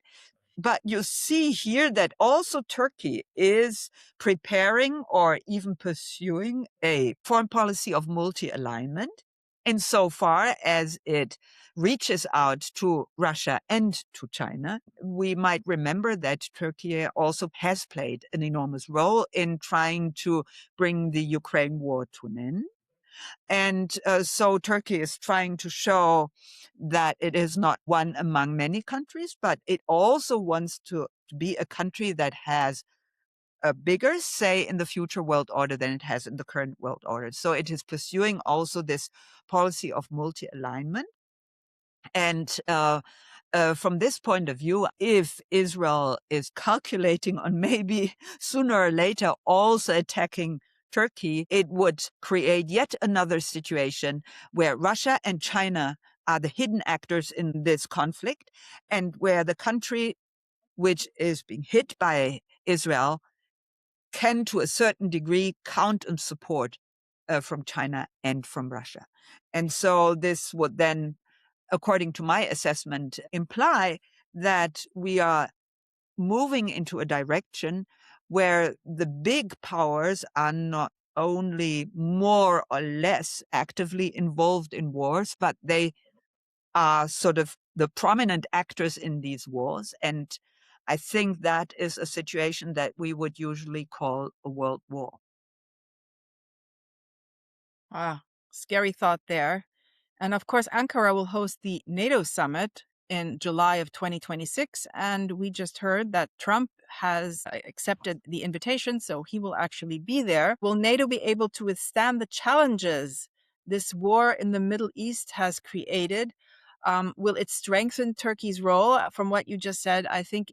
But you see here that also Turkey is preparing or even pursuing a foreign policy of multi-alignment insofar as it reaches out to Russia and to China. We might remember that Turkey also has played an enormous role in trying to bring the Ukraine war to an end. And so Turkey is trying to show that it is not one among many countries, but it also wants to be a country that has a bigger say in the future world order than it has in the current world order. So it is pursuing also this policy of multi-alignment. And from this point of view, if Israel is calculating on maybe sooner or later also attacking Turkey, it would create yet another situation where Russia and China are the hidden actors in this conflict, and where the country which is being hit by Israel can, to a certain degree, count on support from China and from Russia. And so this would then, according to my assessment, imply that we are moving into a direction where the big powers are not only more or less actively involved in wars, but they are sort of the prominent actors in these wars. And I think that is a situation that we would usually call a world war. Scary thought there. And of course, Ankara will host the NATO summit in July of 2026. And we just heard that Trump has accepted the invitation, so he will actually be there. Will NATO be able to withstand the challenges this war in the Middle East has created? Will it strengthen Turkey's role? From what you just said, I think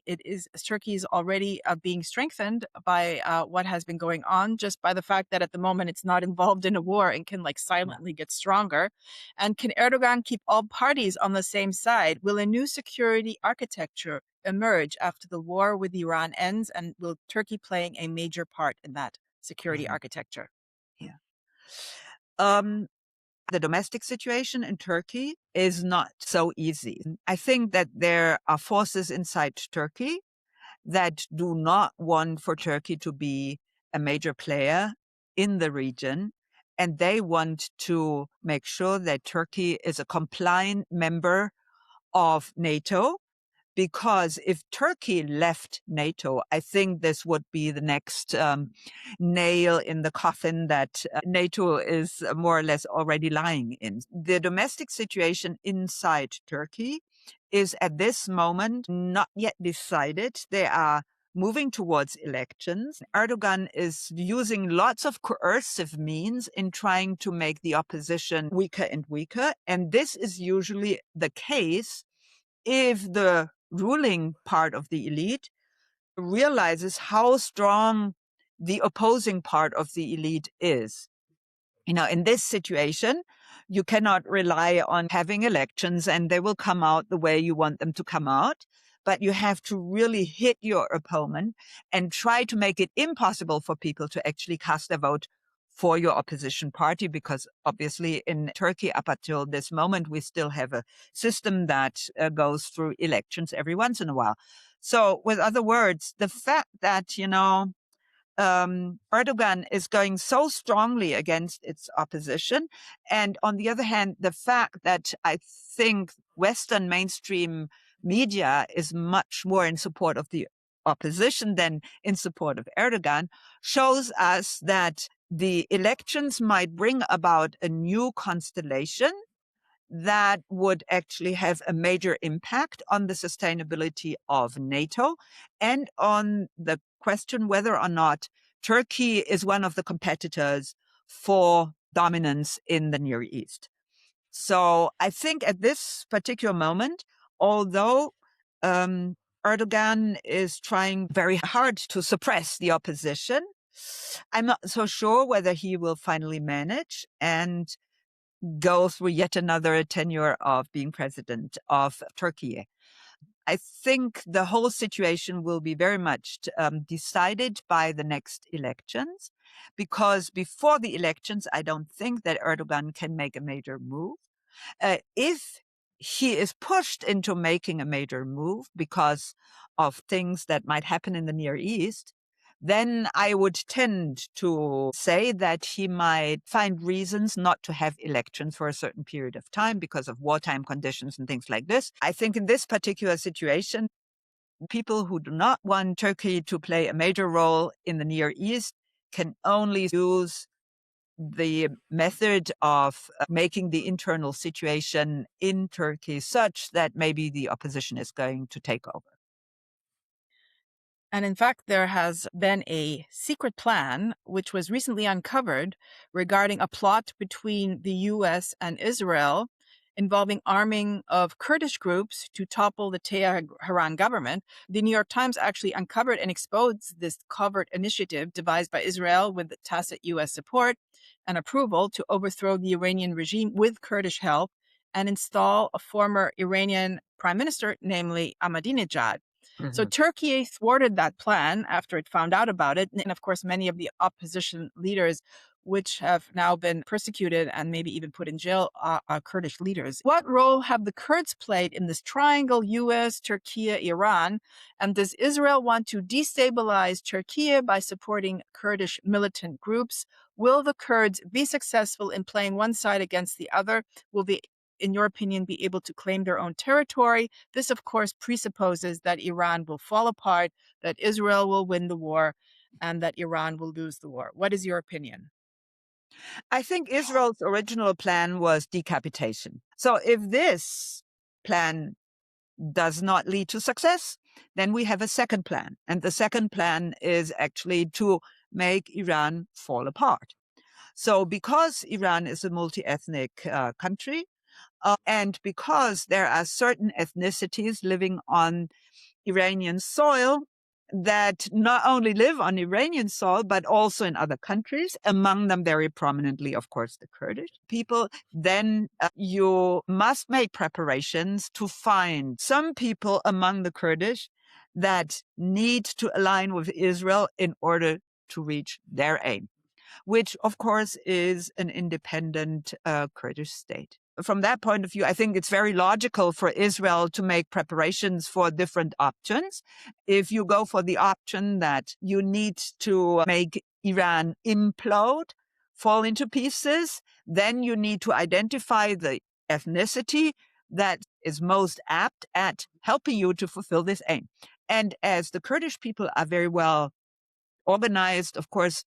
Turkey is already being strengthened by what has been going on, just by the fact that at the moment it's not involved in a war and can silently get stronger. And can Erdogan keep all parties on the same side? Will a new security architecture emerge after the war with Iran ends? And will Turkey playing a major part in that security architecture? Yeah. The domestic situation in Turkey is not so easy. I think that there are forces inside Turkey that do not want for Turkey to be a major player in the region. And they want to make sure that Turkey is a compliant member of NATO. Because if Turkey left NATO, I think this would be the next nail in the coffin that NATO is more or less already lying in. The domestic situation inside Turkey is at this moment not yet decided. They are moving towards elections. Erdogan is using lots of coercive means in trying to make the opposition weaker and weaker. And this is usually the case if the ruling part of the elite realizes how strong the opposing part of the elite is. In this situation, you cannot rely on having elections and they will come out the way you want them to come out. But you have to really hit your opponent and try to make it impossible for people to actually cast their vote for your opposition party, because obviously in Turkey, up until this moment, we still have a system that goes through elections every once in a while. So with other words, the fact that, Erdogan is going so strongly against its opposition. And on the other hand, the fact that I think Western mainstream media is much more in support of the opposition than in support of Erdogan shows us that the elections might bring about a new constellation that would actually have a major impact on the sustainability of NATO and on the question whether or not Turkey is one of the competitors for dominance in the Near East. So I think at this particular moment, although Erdogan is trying very hard to suppress the opposition, I'm not so sure whether he will finally manage and go through yet another tenure of being president of Turkey. I think the whole situation will be very much decided by the next elections, because before the elections, I don't think that Erdogan can make a major move. If he is pushed into making a major move because of things that might happen in the Near East, then I would tend to say that he might find reasons not to have elections for a certain period of time because of wartime conditions and things like this. I think in this particular situation, people who do not want Turkey to play a major role in the Near East can only use the method of making the internal situation in Turkey such that maybe the opposition is going to take over. And in fact, there has been a secret plan, which was recently uncovered, regarding a plot between the US and Israel involving arming of Kurdish groups to topple the Tehran government. The New York Times actually uncovered and exposed this covert initiative devised by Israel with tacit US support and approval to overthrow the Iranian regime with Kurdish help and install a former Iranian prime minister, namely Ahmadinejad. So Turkey thwarted that plan after it found out about it. And of course, many of the opposition leaders, which have now been persecuted and maybe even put in jail, are Kurdish leaders. What role have the Kurds played in this triangle, US, Turkey, Iran? And does Israel want to destabilize Turkey by supporting Kurdish militant groups? Will the Kurds be successful in playing one side against the other? Will they, in your opinion, be able to claim their own territory? This, of course, presupposes that Iran will fall apart, that Israel will win the war, and that Iran will lose the war. What is your opinion? I think Israel's original plan was decapitation. So if this plan does not lead to success, then we have a second plan. And the second plan is actually to make Iran fall apart. So because Iran is a multi-ethnic country, and because there are certain ethnicities living on Iranian soil that not only live on Iranian soil, but also in other countries, among them very prominently, of course, the Kurdish people, then you must make preparations to find some people among the Kurdish that need to align with Israel in order to reach their aim, which, of course, is an independent Kurdish state. From that point of view, I think it's very logical for Israel to make preparations for different options. If you go for the option that you need to make Iran implode, fall into pieces, then you need to identify the ethnicity that is most apt at helping you to fulfill this aim. And as the Kurdish people are very well organized, of course,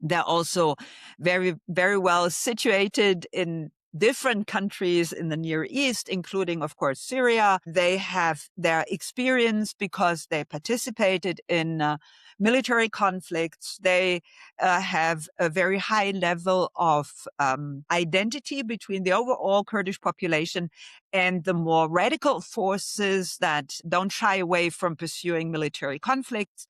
they're also very, very well situated in different countries in the Near East, including, of course, Syria. They have their experience because they participated in military conflicts. They have a very high level of identity between the overall Kurdish population and the more radical forces that don't shy away from pursuing military conflicts.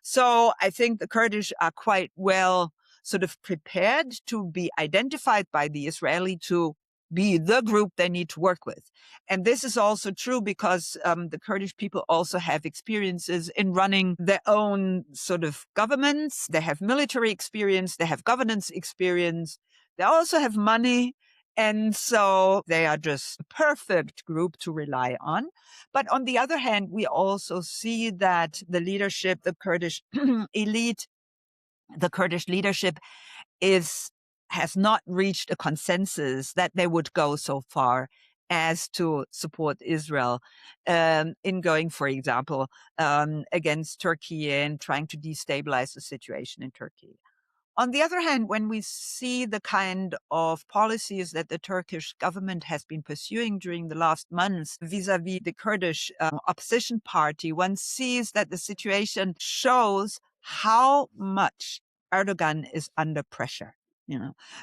So I think the Kurdish are quite well sort of prepared to be identified by the Israeli to be the group they need to work with. And this is also true because the Kurdish people also have experiences in running their own sort of governments. They have military experience. They have governance experience. They also have money. And so they are just a perfect group to rely on. But on the other hand, we also see that the leadership, the Kurdish elite, the Kurdish leadership has not reached a consensus that they would go so far as to support Israel in going, for example, against Turkey and trying to destabilize the situation in Turkey. On the other hand, when we see the kind of policies that the Turkish government has been pursuing during the last months vis-à-vis the Kurdish opposition party, one sees that the situation shows how much Erdogan is under pressure.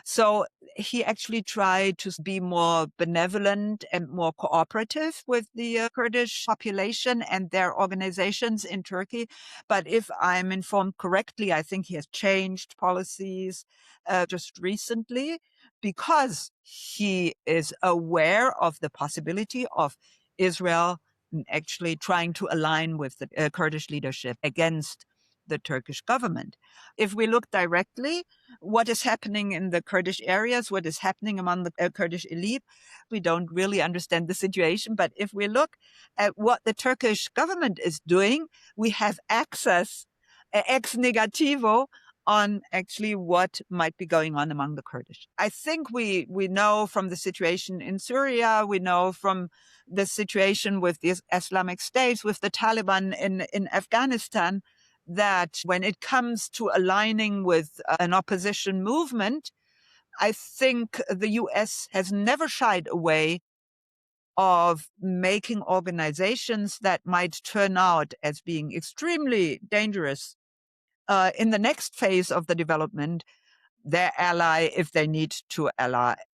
So he actually tried to be more benevolent and more cooperative with the Kurdish population and their organizations in Turkey. But if I'm informed correctly, I think he has changed policies just recently because he is aware of the possibility of Israel actually trying to align with the Kurdish leadership against the Turkish government. If we look directly, what is happening in the Kurdish areas, what is happening among the Kurdish elite, we don't really understand the situation. But if we look at what the Turkish government is doing, we have access ex negativo on actually what might be going on among the Kurdish. I think we know from the situation in Syria, we know from the situation with the Islamic State, with the Taliban in Afghanistan, that when it comes to aligning with an opposition movement, I think the US has never shied away of making organizations that might turn out as being extremely dangerous in the next phase of the development, their ally if they need to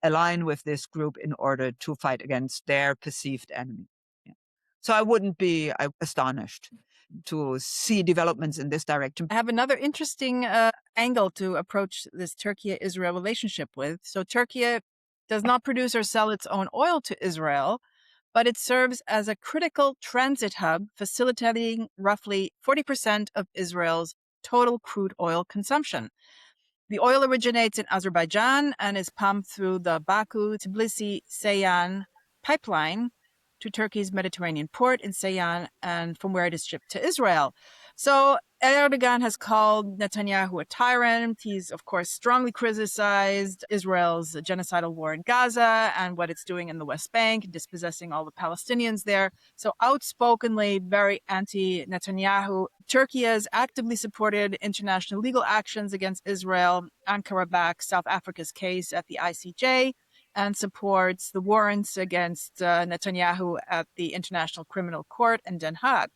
align with this group in order to fight against their perceived enemy. Yeah. So I wouldn't be astonished to see developments in this direction. I have another interesting angle to approach this Turkey-Israel relationship with. So Turkey does not produce or sell its own oil to Israel, but it serves as a critical transit hub, facilitating roughly 40% of Israel's total crude oil consumption. The oil originates in Azerbaijan and is pumped through the Baku-Tbilisi-Ceyhan pipeline to Turkey's Mediterranean port in Ceyhan, and from where it is shipped to Israel. So Erdogan has called Netanyahu a tyrant. He's, of course, strongly criticized Israel's genocidal war in Gaza and what it's doing in the West Bank, dispossessing all the Palestinians there. So outspokenly, very anti-Netanyahu. Turkey has actively supported international legal actions against Israel. Ankara backed South Africa's case at the ICJ. and supports the warrants against Netanyahu at the International Criminal Court in Den Haag.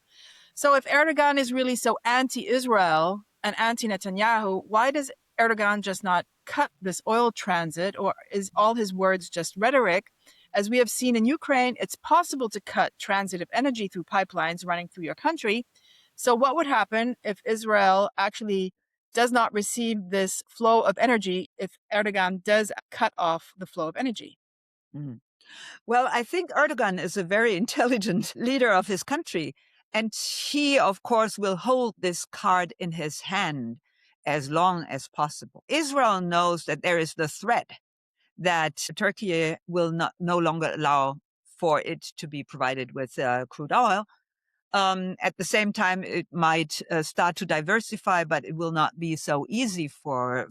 So if Erdogan is really so anti-Israel and anti-Netanyahu, why does Erdogan just not cut this oil transit, or is all his words just rhetoric? As we have seen in Ukraine, it's possible to cut transit of energy through pipelines running through your country. So what would happen if Israel actually does not receive this flow of energy if Erdogan does cut off the flow of energy? Mhm. Well, I think Erdogan is a very intelligent leader of his country. And he, of course, will hold this card in his hand as long as possible. Israel knows that there is the threat that Turkey will no longer allow for it to be provided with crude oil. At the same time, it might start to diversify, but it will not be so easy for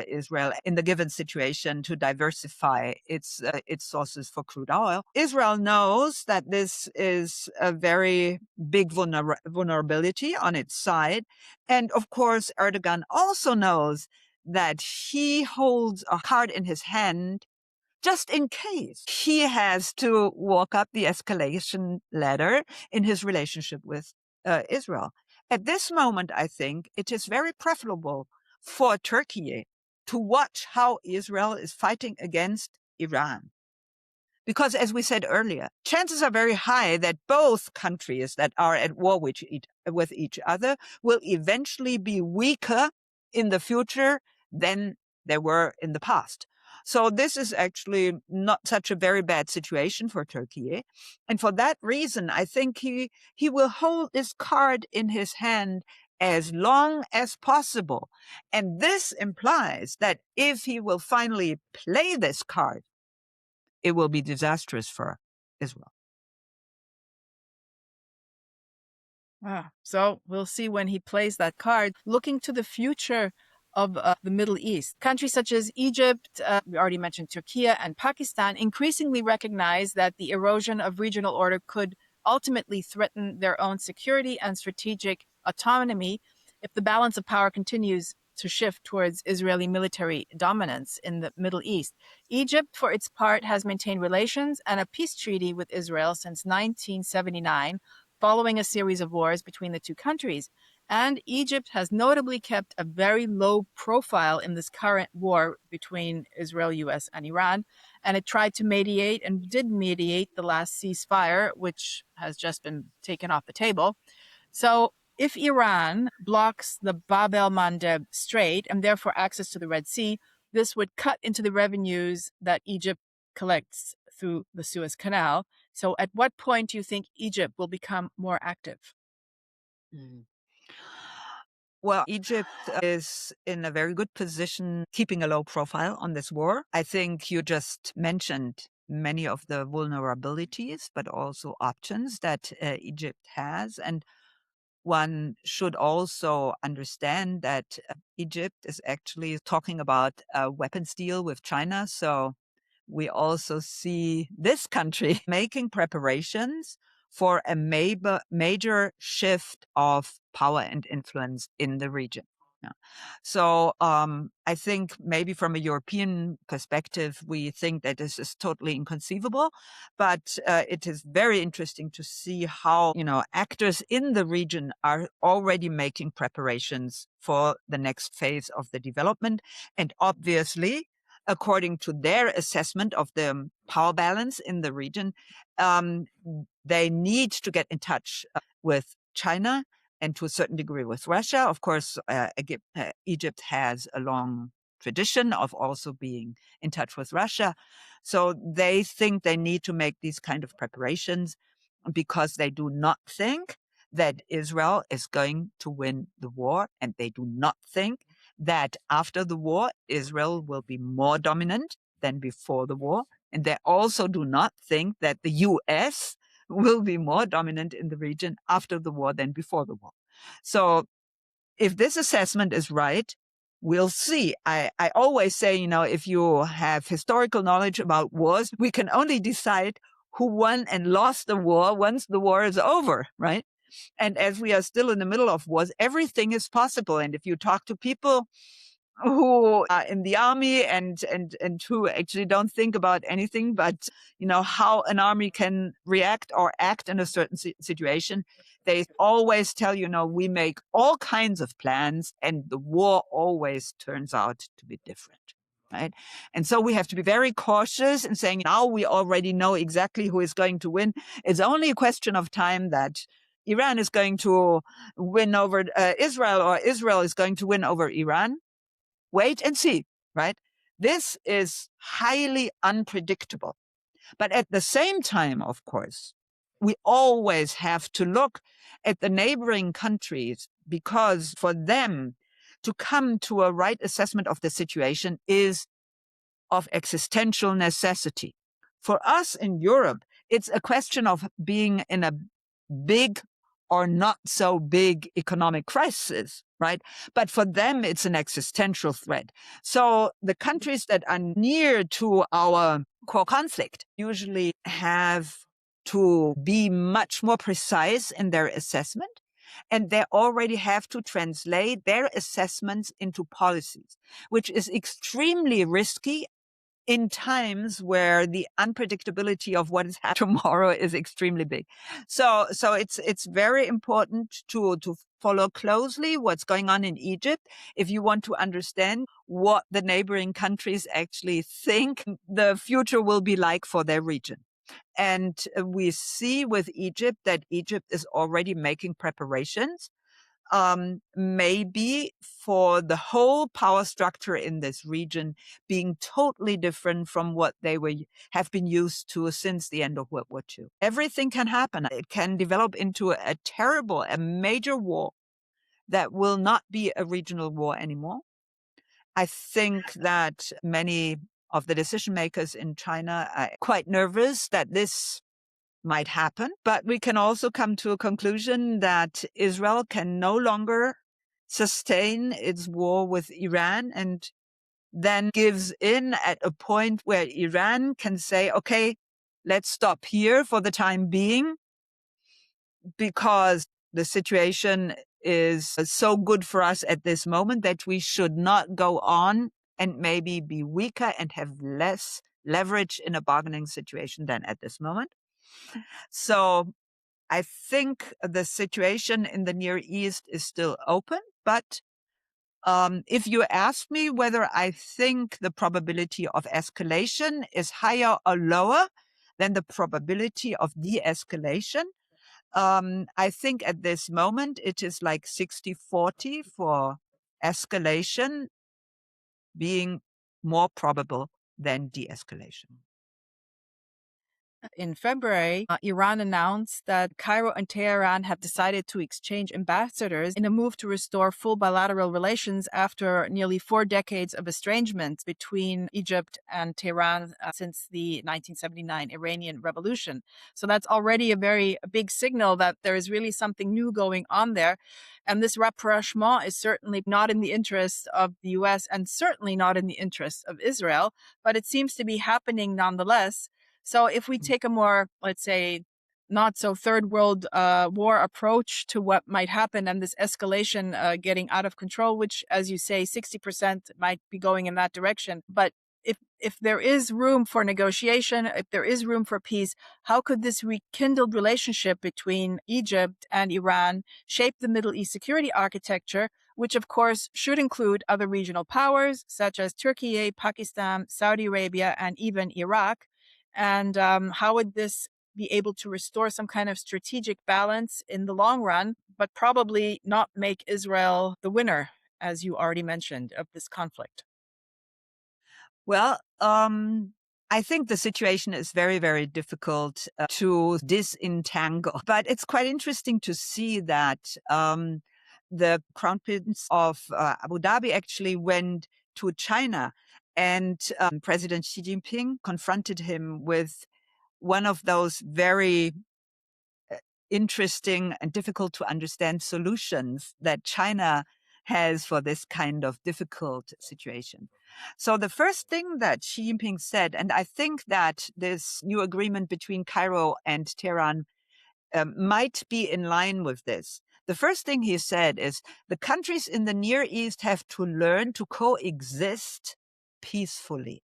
Israel in the given situation to diversify its sources for crude oil. Israel knows that this is a very big vulnerability on its side. And of course, Erdogan also knows that he holds a card in his hand just in case he has to walk up the escalation ladder in his relationship with Israel. At this moment, I think it is very preferable for Turkey to watch how Israel is fighting against Iran. Because as we said earlier, chances are very high that both countries that are at war with each other will eventually be weaker in the future than they were in the past. So this is actually not such a very bad situation for Turkey. And for that reason, I think he will hold this card in his hand as long as possible. And this implies that if he will finally play this card, it will be disastrous for Israel. So we'll see when he plays that card. Looking to the future of the Middle East, countries such as Egypt, we already mentioned Turkey and Pakistan, increasingly recognize that the erosion of regional order could ultimately threaten their own security and strategic autonomy if the balance of power continues to shift towards Israeli military dominance in the Middle East. Egypt, for its part, has maintained relations and a peace treaty with Israel since 1979, following a series of wars between the two countries. And Egypt has notably kept a very low profile in this current war between Israel, US, and Iran. And it tried to mediate and did mediate the last ceasefire, which has just been taken off the table. So if Iran blocks the Bab el Mandeb Strait and therefore access to the Red Sea, this would cut into the revenues that Egypt collects through the Suez Canal. So at what point do you think Egypt will become more active? Well, Egypt is in a very good position, keeping a low profile on this war. I think you just mentioned many of the vulnerabilities, but also options that Egypt has. And one should also understand that Egypt is actually talking about a weapons deal with China. So we also see this country making preparations for a major shift of power and influence in the region. Yeah. So I think maybe from a European perspective, we think that this is totally inconceivable, but it is very interesting to see how, actors in the region are already making preparations for the next phase of the development. And obviously, according to their assessment of the power balance in the region, they need to get in touch with China and to a certain degree with Russia. Of course, Egypt has a long tradition of also being in touch with Russia. So they think they need to make these kind of preparations because they do not think that Israel is going to win the war. And they do not think that after the war, Israel will be more dominant than before the war. And they also do not think that the US will be more dominant in the region after the war than before the war. So if this assessment is right, we'll see. I always say, if you have historical knowledge about wars, we can only decide who won and lost the war once the war is over, right? And as we are still in the middle of wars, everything is possible. And if you talk to people who are in the army and who actually don't think about anything but, how an army can react or act in a certain situation. They always tell we make all kinds of plans and the war always turns out to be different. Right. And so we have to be very cautious in saying now we already know exactly who is going to win. It's only a question of time that Iran is going to win over Israel, or Israel is going to win over Iran. Wait and see, right? This is highly unpredictable. But at the same time, of course, we always have to look at the neighboring countries, because for them to come to a right assessment of the situation is of existential necessity. For us in Europe, it's a question of being in a big or not so big economic crisis, right? But for them, it's an existential threat. So the countries that are near to our core conflict usually have to be much more precise in their assessment. And they already have to translate their assessments into policies, which is extremely risky in times where the unpredictability of what is happening tomorrow is extremely big. So it's very important to follow closely what's going on in Egypt if you want to understand what the neighboring countries actually think the future will be like for their region. And we see with Egypt that Egypt is already making preparations, maybe for the whole power structure in this region being totally different from what they have been used to since the end of World War II. Everything can happen. It can develop into a major war that will not be a regional war anymore. I think that many of the decision makers in China are quite nervous that this might happen. But we can also come to a conclusion that Israel can no longer sustain its war with Iran and then gives in at a point where Iran can say, okay, let's stop here for the time being, because the situation is so good for us at this moment that we should not go on and maybe be weaker and have less leverage in a bargaining situation than at this moment. So I think the situation in the Near East is still open, but if you ask me whether I think the probability of escalation is higher or lower than the probability of de-escalation, I think at this moment it is like 60-40 for escalation being more probable than de-escalation. In February, Iran announced that Cairo and Tehran have decided to exchange ambassadors in a move to restore full bilateral relations after nearly 4 decades of estrangement between Egypt and Tehran since the 1979 Iranian Revolution. So that's already a very big signal that there is really something new going on there. And this rapprochement is certainly not in the interest of the US and certainly not in the interest of Israel, but it seems to be happening nonetheless. So if we take a more, let's say, not so third world war approach to what might happen and this escalation getting out of control, which, as you say, 60% might be going in that direction. But if there is room for negotiation, if there is room for peace, how could this rekindled relationship between Egypt and Iran shape the Middle East security architecture, which of course should include other regional powers such as Turkey, Pakistan, Saudi Arabia, and even Iraq? And how would this be able to restore some kind of strategic balance in the long run, but probably not make Israel the winner, as you already mentioned, of this conflict? Well, I think the situation is very, very difficult to disentangle. But it's quite interesting to see that the Crown Prince of Abu Dhabi actually went to China, and President Xi Jinping confronted him with one of those very interesting and difficult to understand solutions that China has for this kind of difficult situation. So the first thing that Xi Jinping said, and I think that this new agreement between Cairo and Tehran might be in line with this, The first thing he said is the countries in the Near East have to learn to coexist peacefully,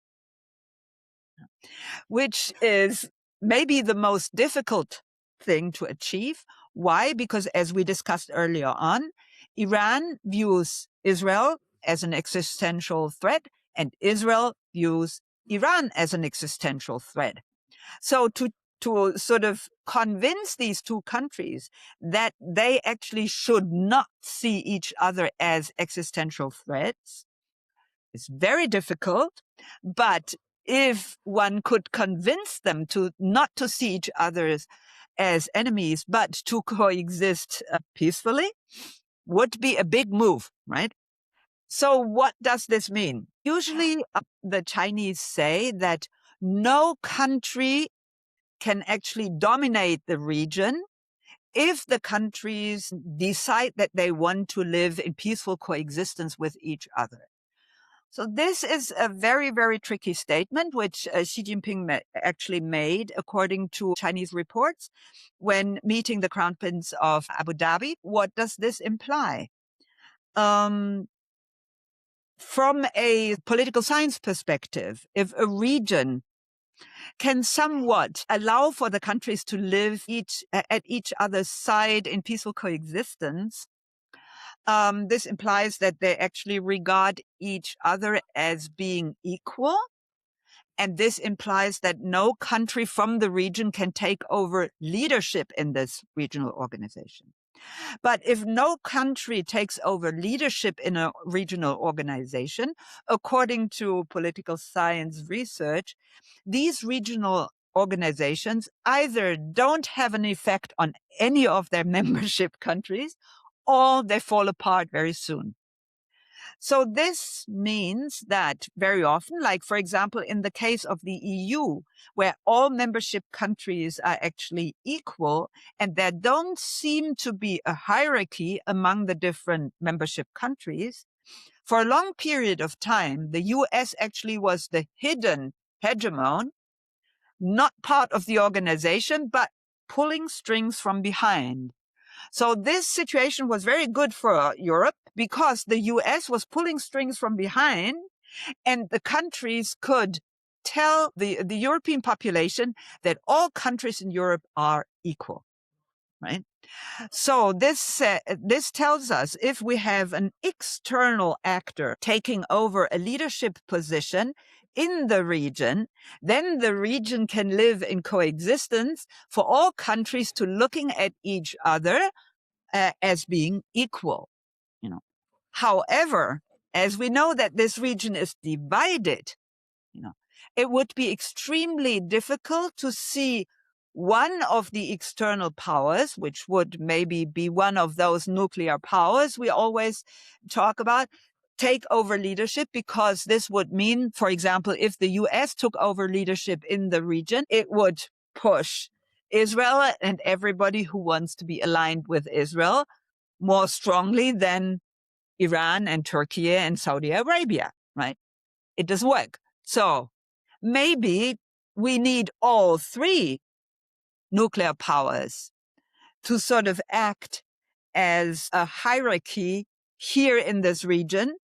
which is maybe the most difficult thing to achieve. Why? Because as we discussed earlier on, Iran views Israel as an existential threat, and Israel views Iran as an existential threat. So to sort of convince these two countries that they actually should not see each other as existential threats is very difficult. But if one could convince them to not to see each other as enemies, but to coexist peacefully, would be a big move, right? So what does this mean? Usually the Chinese say that no country can actually dominate the region if the countries decide that they want to live in peaceful coexistence with each other. So this is a very, very tricky statement, which Xi Jinping actually made, according to Chinese reports, when meeting the Crown Prince of Abu Dhabi. What does this imply? From a political science perspective, if a region can somewhat allow for the countries to live at each other's side in peaceful coexistence, this implies that they actually regard each other as being equal. And this implies that no country from the region can take over leadership in this regional organization. But if no country takes over leadership in a regional organization, according to political science research, these regional organizations either don't have an effect on any of their membership countries, or they fall apart very soon. So this means that very often, like for example, in the case of the EU, where all membership countries are actually equal, and there don't seem to be a hierarchy among the different membership countries, for a long period of time, the US actually was the hidden hegemon, not part of the organization, but pulling strings from behind. So this situation was very good for Europe because the US was pulling strings from behind, and the countries could tell the European population that all countries in Europe are equal, right? So this tells us if we have an external actor taking over a leadership position in the region, then the region can live in coexistence for all countries to looking at each other as being equal, you know. However, as we know that this region is divided, it would be extremely difficult to see one of the external powers, which would maybe be one of those nuclear powers we always talk about, take over leadership, because this would mean, for example, if the US took over leadership in the region, it would push Israel and everybody who wants to be aligned with Israel more strongly than Iran and Turkey and Saudi Arabia, right? It doesn't work. So maybe we need all three nuclear powers to sort of act as a hierarchy here in this region,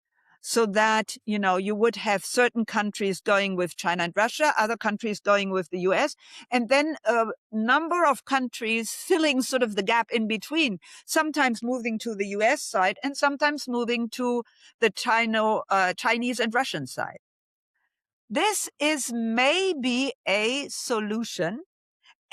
so that, you would have certain countries going with China and Russia, other countries going with the US, and then a number of countries filling sort of the gap in between, sometimes moving to the US side and sometimes moving to the Chinese and Russian side. This is maybe a solution.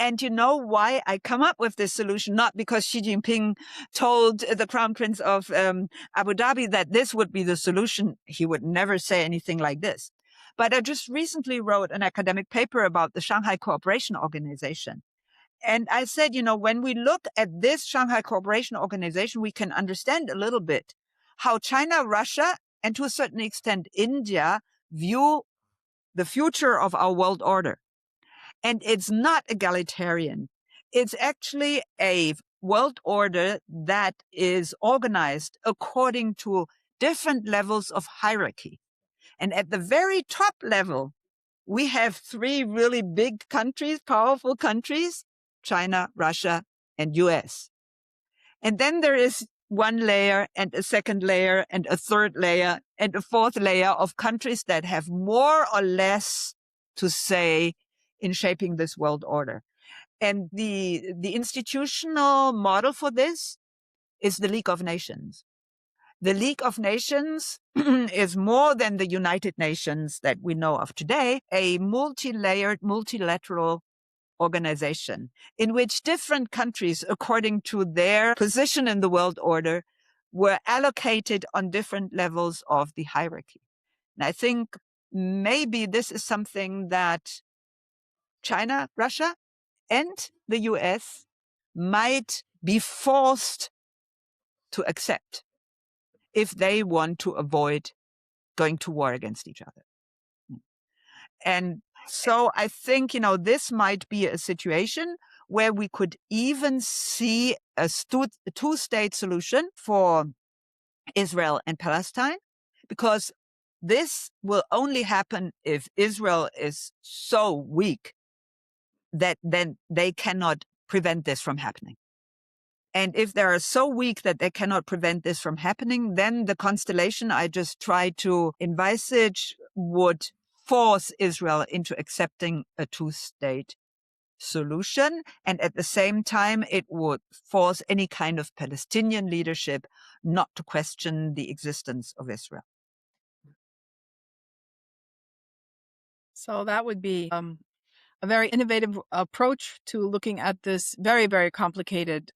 And you know why I come up with this solution? Not because Xi Jinping told the Crown Prince of Abu Dhabi that this would be the solution. He would never say anything like this. But I just recently wrote an academic paper about the Shanghai Cooperation Organization. And I said, when we look at this Shanghai Cooperation Organization, we can understand a little bit how China, Russia, and to a certain extent India view the future of our world order. And it's not egalitarian. It's actually a world order that is organized according to different levels of hierarchy. And at the very top level, we have three really big countries, powerful countries, China, Russia, and US. And then there is one layer and a second layer and a third layer and a fourth layer of countries that have more or less to say in shaping this world order. And the institutional model for this is the League of Nations. The League of Nations is more than the United Nations that we know of today, a multi-layered, multilateral organization in which different countries, according to their position in the world order, were allocated on different levels of the hierarchy. And I think maybe this is something that China, Russia, and the US might be forced to accept if they want to avoid going to war against each other. And so I think, this might be a situation where we could even see a two-state solution for Israel and Palestine, because this will only happen if Israel is so weak that then they cannot prevent this from happening. And if they are so weak that they cannot prevent this from happening, then the constellation I just tried to envisage would force Israel into accepting a two-state solution. And at the same time, it would force any kind of Palestinian leadership not to question the existence of Israel. So that would be a very innovative approach to looking at this very, very complicated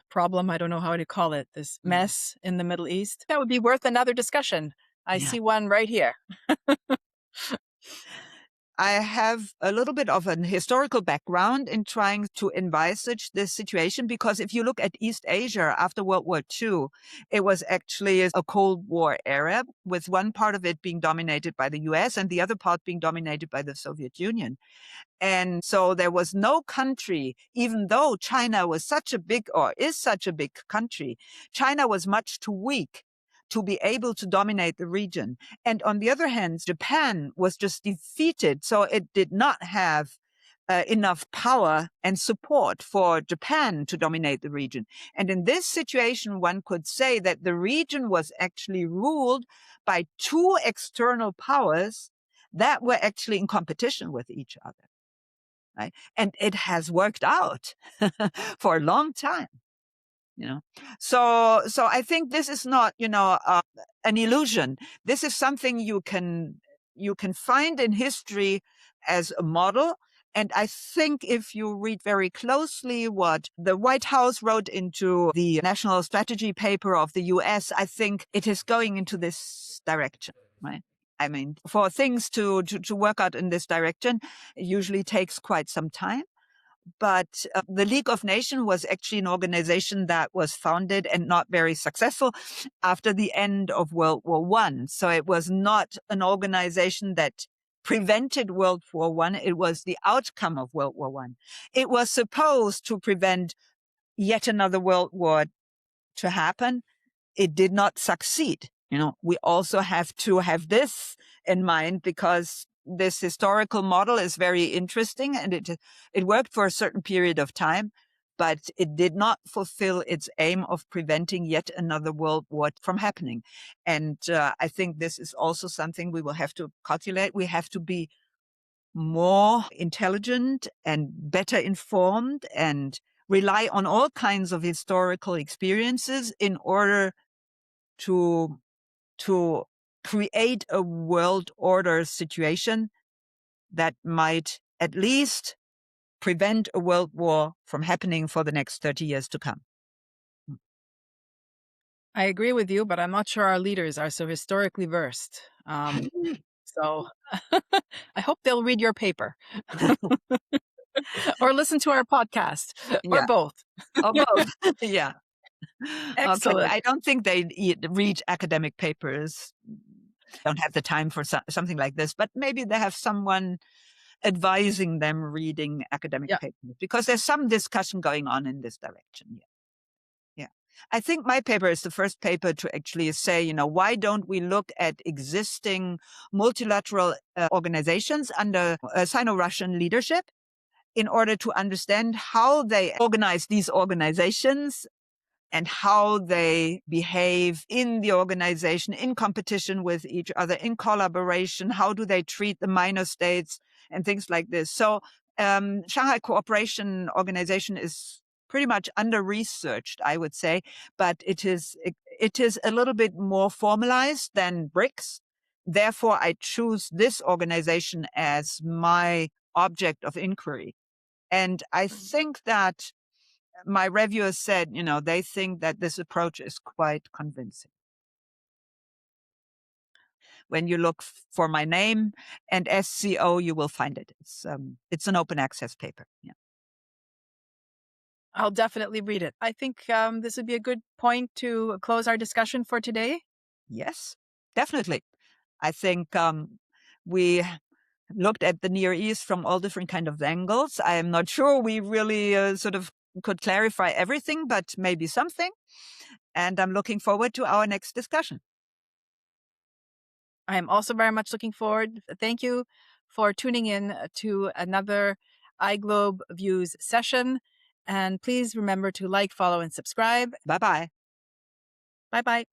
problem. I don't know how to call it, this mess in the Middle East. That would be worth another discussion. I see one right here. I have a little bit of an historical background in trying to envisage this situation, because if you look at East Asia after World War II, it was actually a Cold War era, with one part of it being dominated by the US and the other part being dominated by the Soviet Union. And so there was no country, even though China was such a big, or is such a big country, China was much too weak to be able to dominate the region. And on the other hand, Japan was just defeated. So it did not have enough power and support for Japan to dominate the region. And in this situation, one could say that the region was actually ruled by two external powers that were actually in competition with each other. Right? And it has worked out for a long time. So I think this is not, an illusion. This is something you can find in history as a model. And I think if you read very closely what the White House wrote into the national strategy paper of the US, I think it is going into this direction, right? I mean, for things to work out in this direction, it usually takes quite some time. But the League of Nations was actually an organization that was founded and not very successful after the end of World War I. So it was not an organization that prevented World War I. It was the outcome of World War I. It was supposed to prevent yet another world war to happen. It did not succeed. We also have to have this in mind, because this historical model is very interesting, and it worked for a certain period of time, but it did not fulfill its aim of preventing yet another world war from happening. And I think this is also something we will have to calculate. We have to be more intelligent and better informed and rely on all kinds of historical experiences in order to create a world order situation that might at least prevent a world war from happening for the next 30 years to come. I agree with you, but I'm not sure our leaders are so historically versed. So I hope they'll read your paper or listen to our podcast or both. Or both. Yeah. Excellent. Okay. I don't think they read academic papers. Don't have the time for something like this, but maybe they have someone advising them reading academic papers, because there's some discussion going on in this direction. Yeah. I think my paper is the first paper to actually say, why don't we look at existing multilateral organizations under Sino-Russian leadership in order to understand how they organize these organizations and how they behave in the organization, in competition with each other, in collaboration. How do they treat the minor states and things like this? So Shanghai Cooperation Organization is pretty much under-researched, I would say, but it is a little bit more formalized than BRICS. Therefore, I choose this organization as my object of inquiry. And I think that my reviewers said, they think that this approach is quite convincing. When you look for my name and SCO, you will find it. It's an open access paper. Yeah. I'll definitely read it. I think this would be a good point to close our discussion for today. Yes, definitely. I think we looked at the Near East from all different kind of angles. I am not sure we really sort of could clarify everything, but maybe something. And I'm looking forward to our next discussion. I am also very much looking forward. Thank you for tuning in to another iGlobeViews session. And please remember to like, follow, and subscribe. Bye-bye. Bye-bye.